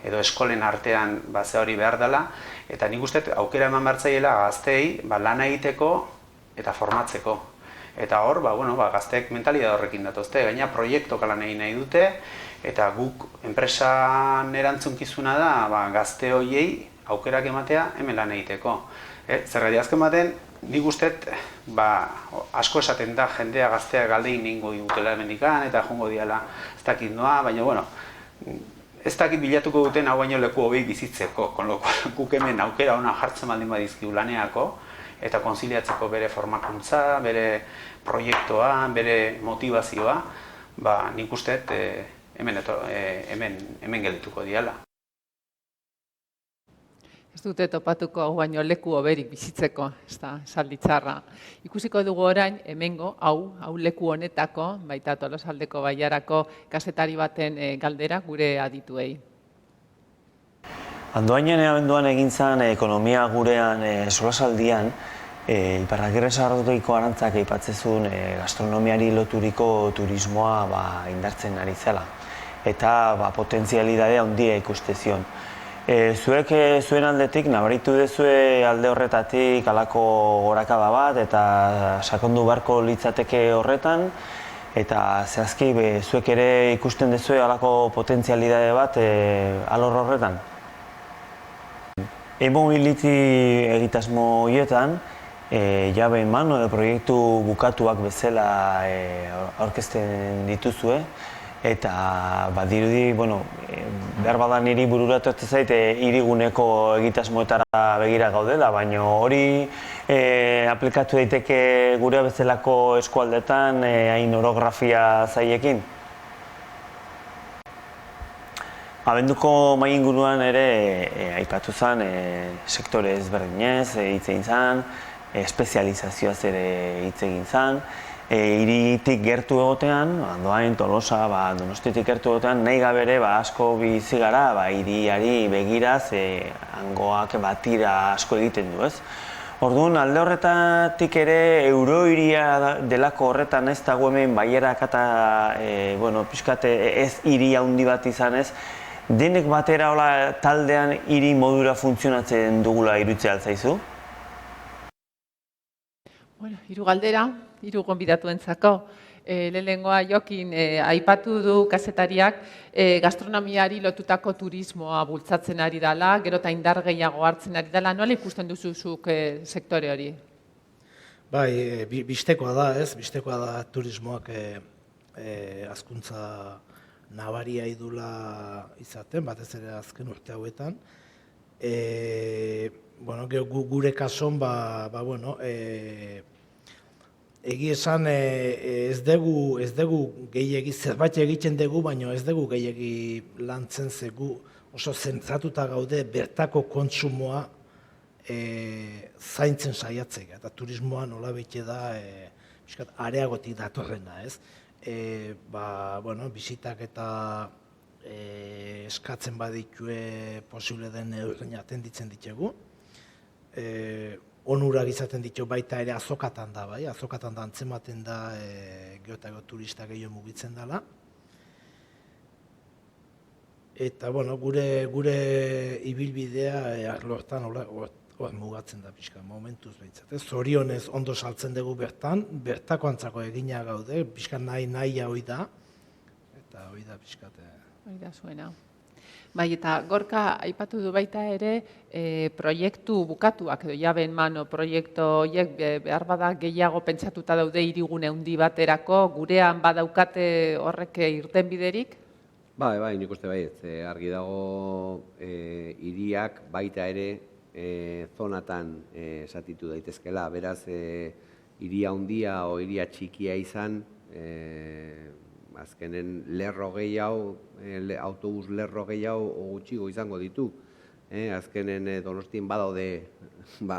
edo eskolen artean ze hori behar dela, Eta nik uste aukera eman bertzaiela gazteei lan egiteko eta formatzeko. Eta hor, gazteek mentalidade horrekin datozte, gaina proiektok lan egin nahi dute, eta guk enpresan erantzunkizuna da gazte horiei aukerak ematea hemen lan egiteko. Zergatik azken baten, nik uste asko esaten da jendea gaztea galdein ningo dutela hemendikan eta jongo diala ez dakit noa, baina ez dakit bilatuko duten hau baino leku hobei bizitzeko, guk hemen aukera ona jartzen baldin badizkigu laneako, eta konziliatzeko bere formakuntza, bere proiektua, bere motivazioa, nik uste hemen geldituko diala. Ez dute topatuko hau baino leku hoberik bizitzeko, ez da, esaldi txarra. Ikusiko dugu orain, hemengo, hau leku honetako, baita Tolosaldeko Bailarako kazetari baten galdera gure adituei. Andoainen abenduan egin zen ekonomia gurean solasaldian, Iparragirre Sagardotegiko Arantzak aipatzezun gastronomiari loturiko turismoa indartzen ari zela. Eta potentzialidadea handia ikuste zion. Zuek zuen aldetik nabaritu duzue alde horretatik halako gorakada bat eta sakondu beharko litzateke horretan, eta zehazki zuek ere ikusten duzue halako potentzialidade bat alor horretan. E-mobility egitasmo horietan, jabe mano edo proiektu bukatuak bezala aurkezten dituzue, eta dirudi, behar badan niri bururatu ez zait hiriguneko egitasmoetara begira gaudela, baina hori aplikatu daiteke gure bezalako eskualdetan hain orografia zailekin. Abenduko mahai inguruan ere aipatu zen sektore ezberdinez hitz egin zen, espezializazioaz ere hitz egin zen, hiritik gertu egotean, Andoain, Tolosa, Donostiatik gertu egotean, nahi gabe ere asko bizi gara hiriari begiraz, hangoak tira asko egiten du, ez? Orduan, alde horretatik ere eurohiria delako horretan ez dago hemen Bailarak eta pixkat ez hiri handi bat izan ez, denek batera taldean hiri modura funtzionatzen dugula iruditzen altzaizu? Hiru galdera, hiru gonbidatuentzako. Lehenengoa Jokin aipatu du kazetariak gastronomiari lotutako turismoa bultzatzen ari dela, gero eta indar gehiago hartzen ari dela. Nola ikusten duzuzuk sektore hori? Bai, bistekoa da, ez? Bistekoa da turismoak hazkuntza nabaria idula izaten, batez ere azken urte hauetan. Gure kason, egi esan ez dugu gehiegi, zerbait egiten dugu, baina ez dugu gehiegi lantzen zegu oso zentratuta gaude bertako kontsumoa zaintzen saiatzea. Eta turismoa nola bete da areagotik datorrena, ez? Bisitak eta eskatzen baditue posible den neurrina atenditzen ditugu. Onurak izaten ditu baita ere azokatan da, azokatan da antzematen da geotako turista gehiago mugitzen dela. Eta, gure ibilbidea arlotan hor mugatzen da pixka, momentuz behitzat. Zorionez ondo saltzen dugu bertako antzako egina gaude, pixka nahi hoi da, eta hoi da pixka. Hoi da zuena. Bai, eta Gorka aipatu du baita ere proiektu bukatuak edo jaben mano proiektu horiek behar bada gehiago pentsatuta daude hirigune handi baterako, gurean badaukate horrek irtenbiderik? Bai, nik uste argi dago hiriak baita ere zonatan zatitu daitezkela, beraz hiria handia o hiria txikia izan, azkenen lerro gehiago, autobus lerro gehiago gutxigo izango ditu. Azkenen Donostien badaude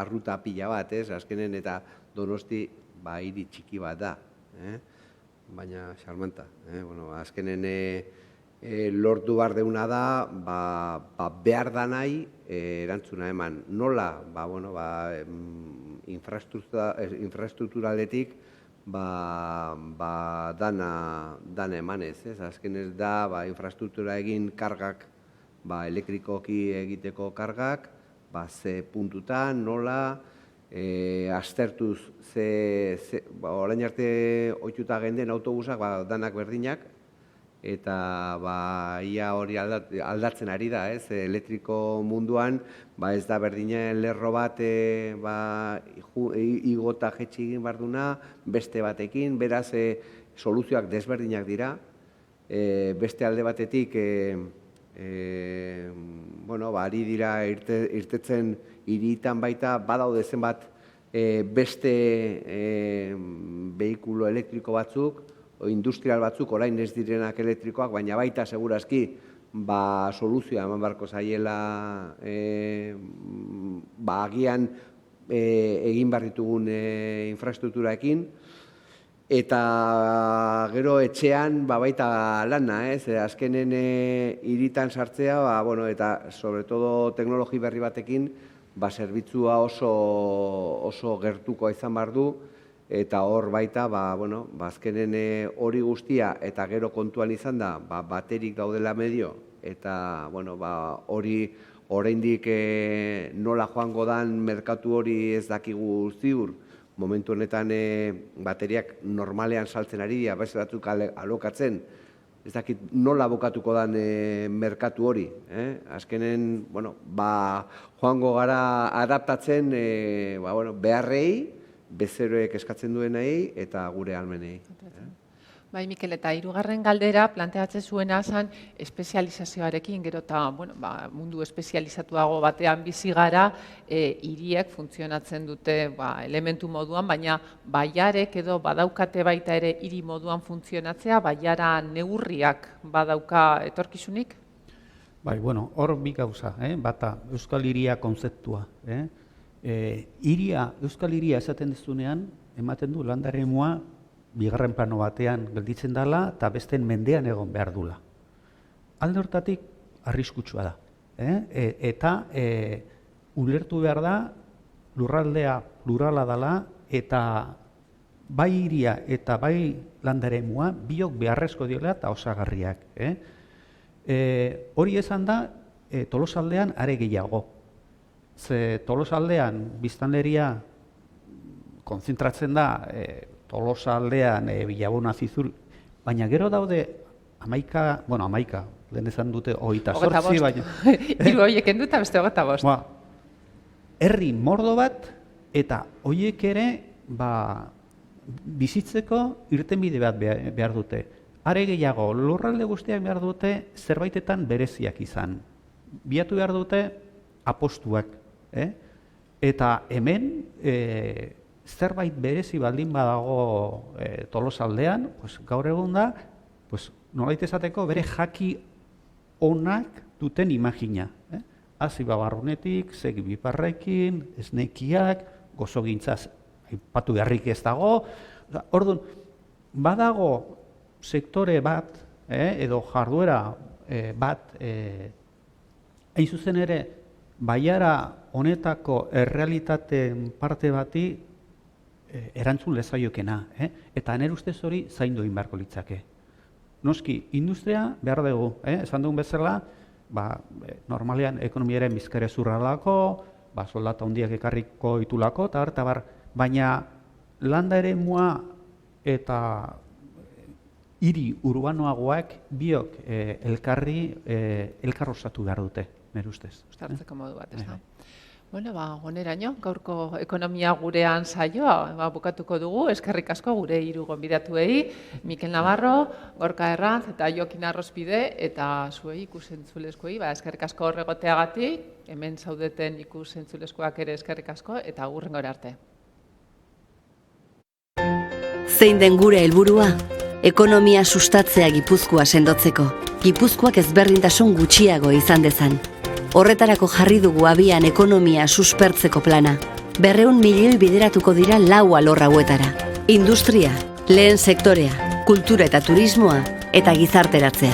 ruta pila bat, azkenen eta Donosti hiri txiki bat da. Baina xarmanta. Azkenen lortu behar deuna da, behar da nahi erantzuna eman. Nola, infrastrukturaletik dana emanez, azken ez da infrastruktura egin kargak, elektrikoki egiteko kargak, ze puntutan, nola, aztertuz orain arte ohituta genden autobusak danak berdinak, eta ia hori aldatzen ari da, elektriko munduan ez da berdinen lerro bat igota jetxi egin behar duna, beste batekin, beraz soluzioak desberdinak dira, beste alde batetik ari dira irtetzen hiritan baita badaude zenbat beste behikulo elektriko batzuk, industrial batzuk, orain ez direnak elektrikoak, baina baita segurazki soluzioa eman beharko zaiela agian egin behar ditugun infraestrukturaekin, eta gero etxean baita lana, azkenen hiritan sartzea, eta sobre todo teknologi berri batekin, zerbitzua oso gertuko izan behar du, eta hor baita, azkenen hori guztia eta gero kontuan izan da, baterik daudela medio, eta hori oraindik nola joango dan merkatu hori ez dakigu ziur, momentu honetan bateriak normalean saltzen ari dira, beste batzuk alokatzen, ez dakit nola bukatuko dan merkatu hori. Azkenen, joango gara adaptatzen beharrei, bezeroek eskatzen duenei eta gure ahalmenei. Bai, Mikel, eta hirugarren galdera planteatzen zuena zen espezializazioarekin, gero eta mundu espezializatuago batean bizi gara, hiriek funtzionatzen dute elementu moduan, baina baiarek edo badaukate baita ere hiri moduan funtzionatzea, baiara neurriak badauka etorkizunik? Bai, hor bi gauza, bata Euskal Hiria kontzeptua. Euskal Hiria esaten dezunean, ematen du landaremua bigarren plano batean gelditzen dela eta besteen mendean egon behar dula. Alde hortatik arriskutsua da. Eta ulertu behar da lurraldea plurala dela eta bai hiria eta bai landaremua biok beharrezko diola eta osagarriak. Hori esan da Tolosaldean are gehiago. Ze Tolosaldean biztanleria konzentratzen da Tolosaldean Bilabona Zizur, baina gero daude 11, lehen esan dute 28, baina... Hiru horiek endu eta beste 25. Herri mordo bat, eta horiek ere bizitzeko irtenbide bat behar dute. Are gehiago, lurralde guztiak behar dute zerbaitetan bereziak izan. Biatu behar dute apostuak. Eta hemen... zerbait berezi baldin badago Tolosaldean, gaur egun da, nolait esateko bere jaki onak duten imagina. Hasi barrunetik, segi biparrekin, esnekiak, gozogintzaz aipatu beharrik ez dago. Orduan, badago sektore bat, edo jarduera bat, hain zuzen ere, baiara honetako errealitateen parte bati erantzun lezaiokena, eta nire ustez hori zaindu egin beharko litzake. Noski, industria behar dugu, esan dugun bezala, normalean ekonomiaren bizkare zurralako, soldata handiak ekarriko ditulako, eta bar, baina landa eremua eta hiri urbanoagoak biok elkar osatu behar dute, nire ustez. Uztartzeko modu bat, ez da? Oneraino, gaurko ekonomia gurean saioa bukatuko dugu, eskerrik asko gure hiru gonbidatuei, Mikel Navarro, Gorka Herranz eta Jokin Arrospide, eta zuei ikusentzulezkoei, eskerrik asko horregoteagatik, hemen zaudeten ikusentzulezkoak ere eskerrik asko, eta hurrengora arte. Zein den gure helburua? Ekonomia sustatzea Gipuzkoa sendotzeko. Gipuzkoak ezberdintasun gutxiago izan dezan. Horretarako jarri dugu abian ekonomia suspertzeko plana. 200 milioi bideratuko dira 4 alor hauetara. Industria, lehen sektorea, kultura eta turismoa, eta gizarteratzea.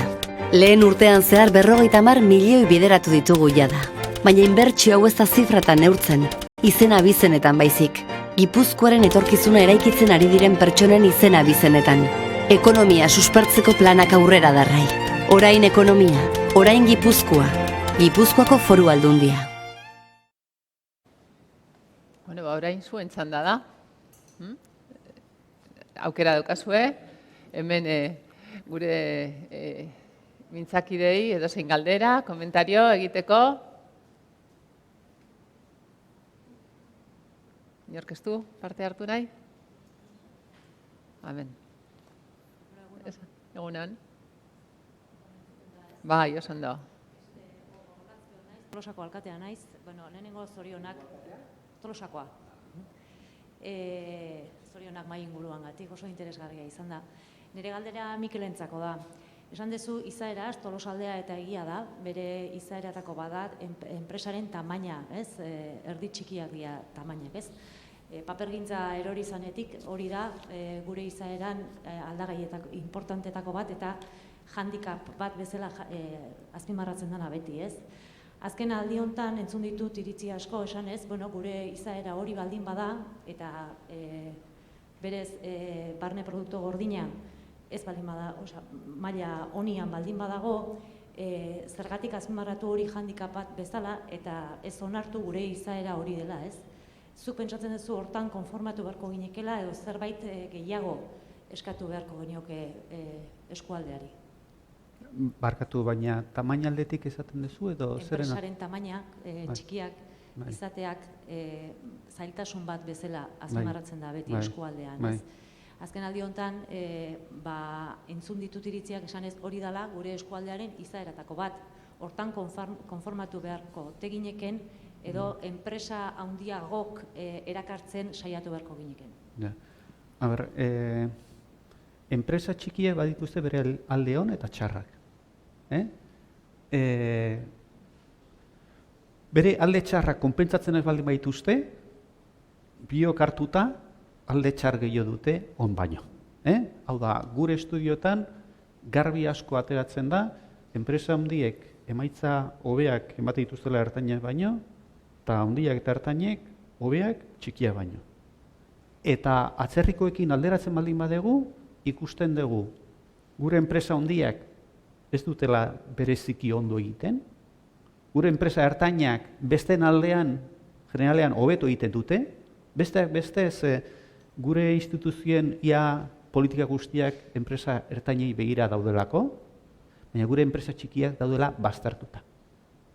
Lehen urtean zehar 50 milioi bideratu ditugu jada. Baina inbertsio hau ez da zifratan neurtzen, izena abizenetan baizik. Gipuzkoaren etorkizuna eraikitzen ari diren pertsonen izena abizenetan. Ekonomia suspertzeko planak aurrera darrai. Orain ekonomia, orain Gipuzkoa. Gipuzkoako Foru Aldundia. Bueno, orain zuen txanda da. Aukera daukazue, hemen gure mintzakidei edozein galdera, komentario egiteko. Inork ez du parte hartu nahi? Amen. Egunan. Bai, oso ondo. Tolosako alkatea naiz, lehenengo zorionak Tolosakoa. Zorionak mai inguruangatik oso interesgarria izan da. Nire galdera Mikelentzako da. Esan dezu izaeraz Tolosaldea eta egia da, bere izaeratako badat enpresaren tamaina, ez? Erdi txikiak dira tamainak, ez? Papergintza erori izanetik hori da gure izaeran aldagaietako importantetako bat eta handicap bat bezala azpimarratzen dena beti, ez? Azken aldi hontan entzun ditut iritzi asko esan ez, gure izaera hori baldin bada eta berez barne produktu gordina ez baldin bada, maila honian baldin badago, zergatik azpimarratu hori handicap bat bezala eta ez onartu gure izaera hori dela, ez? Zuk pentsatzen duzu hortan konformatu beharko ginekela edo zerbait gehiago eskatu beharko genioke eskualdeari? Barkatu, baina tamaina aldetik esaten duzu edo zerena? Enpresaren tamainak txikiak izateak zailtasun bat bezala azpimarratzen da beti eskualdean. Azken aldi honetan entzun ditut iritziak esan ez hori dela gure eskualdearen izaeratako bat. Hortan konformatu beharko tegineken edo enpresa handiagok erakartzen saiatu beharko gineken. A ber, enpresa txikiak badituzte bere alde on eta txarrak. Bere alde txarrak konpentsatzen ez baldin badituzte, biok hartuta alde txar gehiago dute on baino. Hau da, gure estudioetan garbi asko ateratzen da, enpresa handiek emaitza hobeak ematen dituztela ertainak baino, eta handiak eta ertainek hobeak txikia baino. Eta atzerrikoekin alderatzen baldin badegu, ikusten dugu gure enpresa handiak ez dutela bereziki ondo egiten, gure enpresa ertainak besteen aldean, generalean, hobeto egiten dute, besteak bestez gure instituzioen ia politika guztiak enpresa ertainei begira daudelako, baina gure enpresa txikiak daudela baztertuta.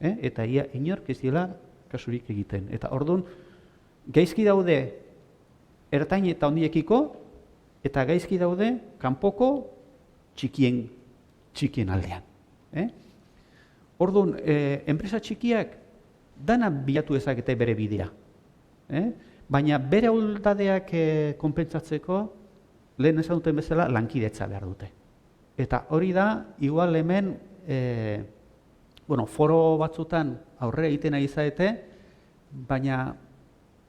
Eta ia inork ez dela kasurik egiten. Eta orduan, gaizki daude ertain eta handiekiko, eta gaizki daude kanpoko txikien aldean. Orduan, enpresa txikiak dana bilatu ezakete bere bidea. Baina bere ahuldadeak konpentsatzeko, lehen esan duten bezala, lankidetza behar dute. Eta hori da, igual hemen, foro batzutan aurrera egiten ari zaete, baina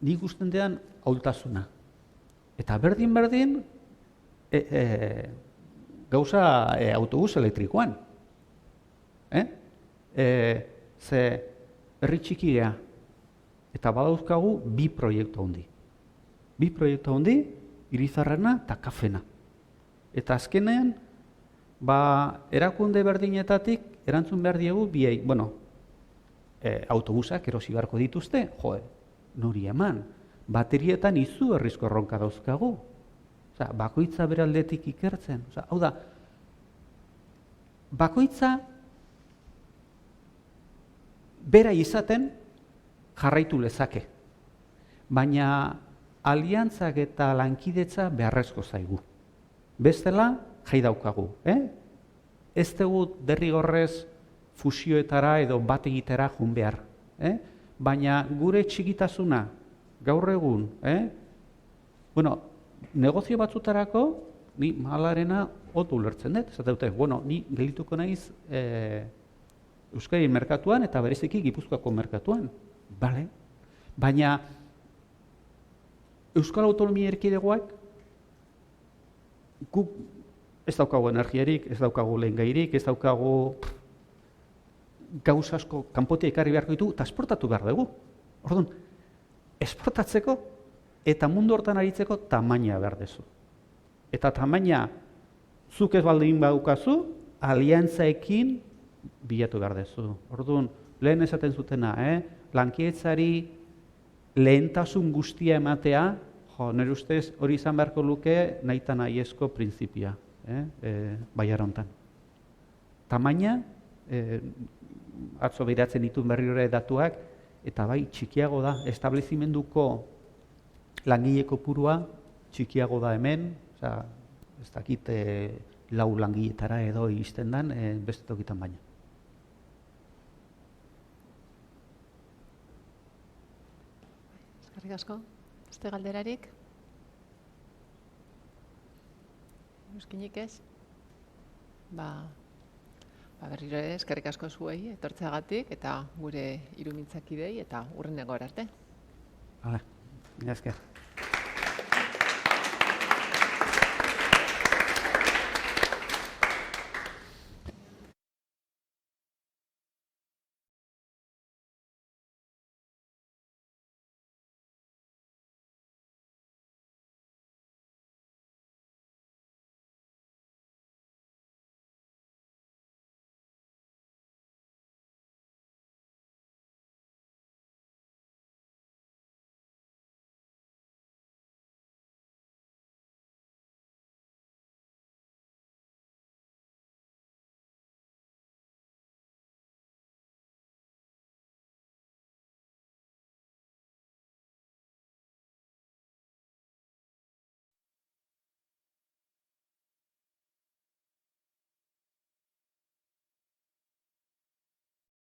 nik usten dean ahultasuna. Eta berdin, gauza autobus elektrikoan. Ze herri txikia eta badauzkagu bi proiektu handi. Bi proiektu handi, Irizarrena eta Kafena. Eta azkenean, erakunde berdinetatik erantzun behar diegu biei, autobusak erosi beharko dituzte, nori eman, baterietan izugarrizko erronka dauzkagu. Bakoitza bere aldetik ikertzen. Hau da, bakoitza bera izaten jarraitu lezake. Baina aliantzak eta lankidetza beharrezko zaigu. Bestela, jai daukagu. Ez dugu derrigorrez fusioetara edo bat egitera jun behar. Baina gure txikitasuna gaur egun, negozio batzutarako, ni malarena otu ulertzen dut. Zaten dute, ni gelituko naiz Euskadi merkatuan eta bereziki Gipuzkoako merkatuan. Bale? Baina Euskal Autonomia Erkidegoak guk ez daukagu energiarik, ez daukagu lehengairik, ez daukagu gauza asko kanpotik ekarri beharko ditu eta esportatu behar dugu. Orduan, esportatzeko eta mundu hortan aritzeko tamaina behar dezu. Eta tamaina zuk ez baldin badukazu, aliantzaekin bilatu behar dezu. Orduan, lehen esaten zutena, lankietzari lehentasun guztia ematea, nire ustez hori izan beharko luke nahita nahiezko printzipia, Baiara hontan. Tamaina, atzo behiratzen dituen berriro datuak, eta bai txikiago da, establezimenduko langile kopurua txikiago da hemen, ez dakit 4 langiletara edo iristen den beste tokitan baina. Eskerrik asko. Beste galderarik? Euskinik ez? Berriro ere eskerrik asko zuei etortzeagatik eta gure hiru mintzakidei eta hurrengo arte. Hala, mila esker.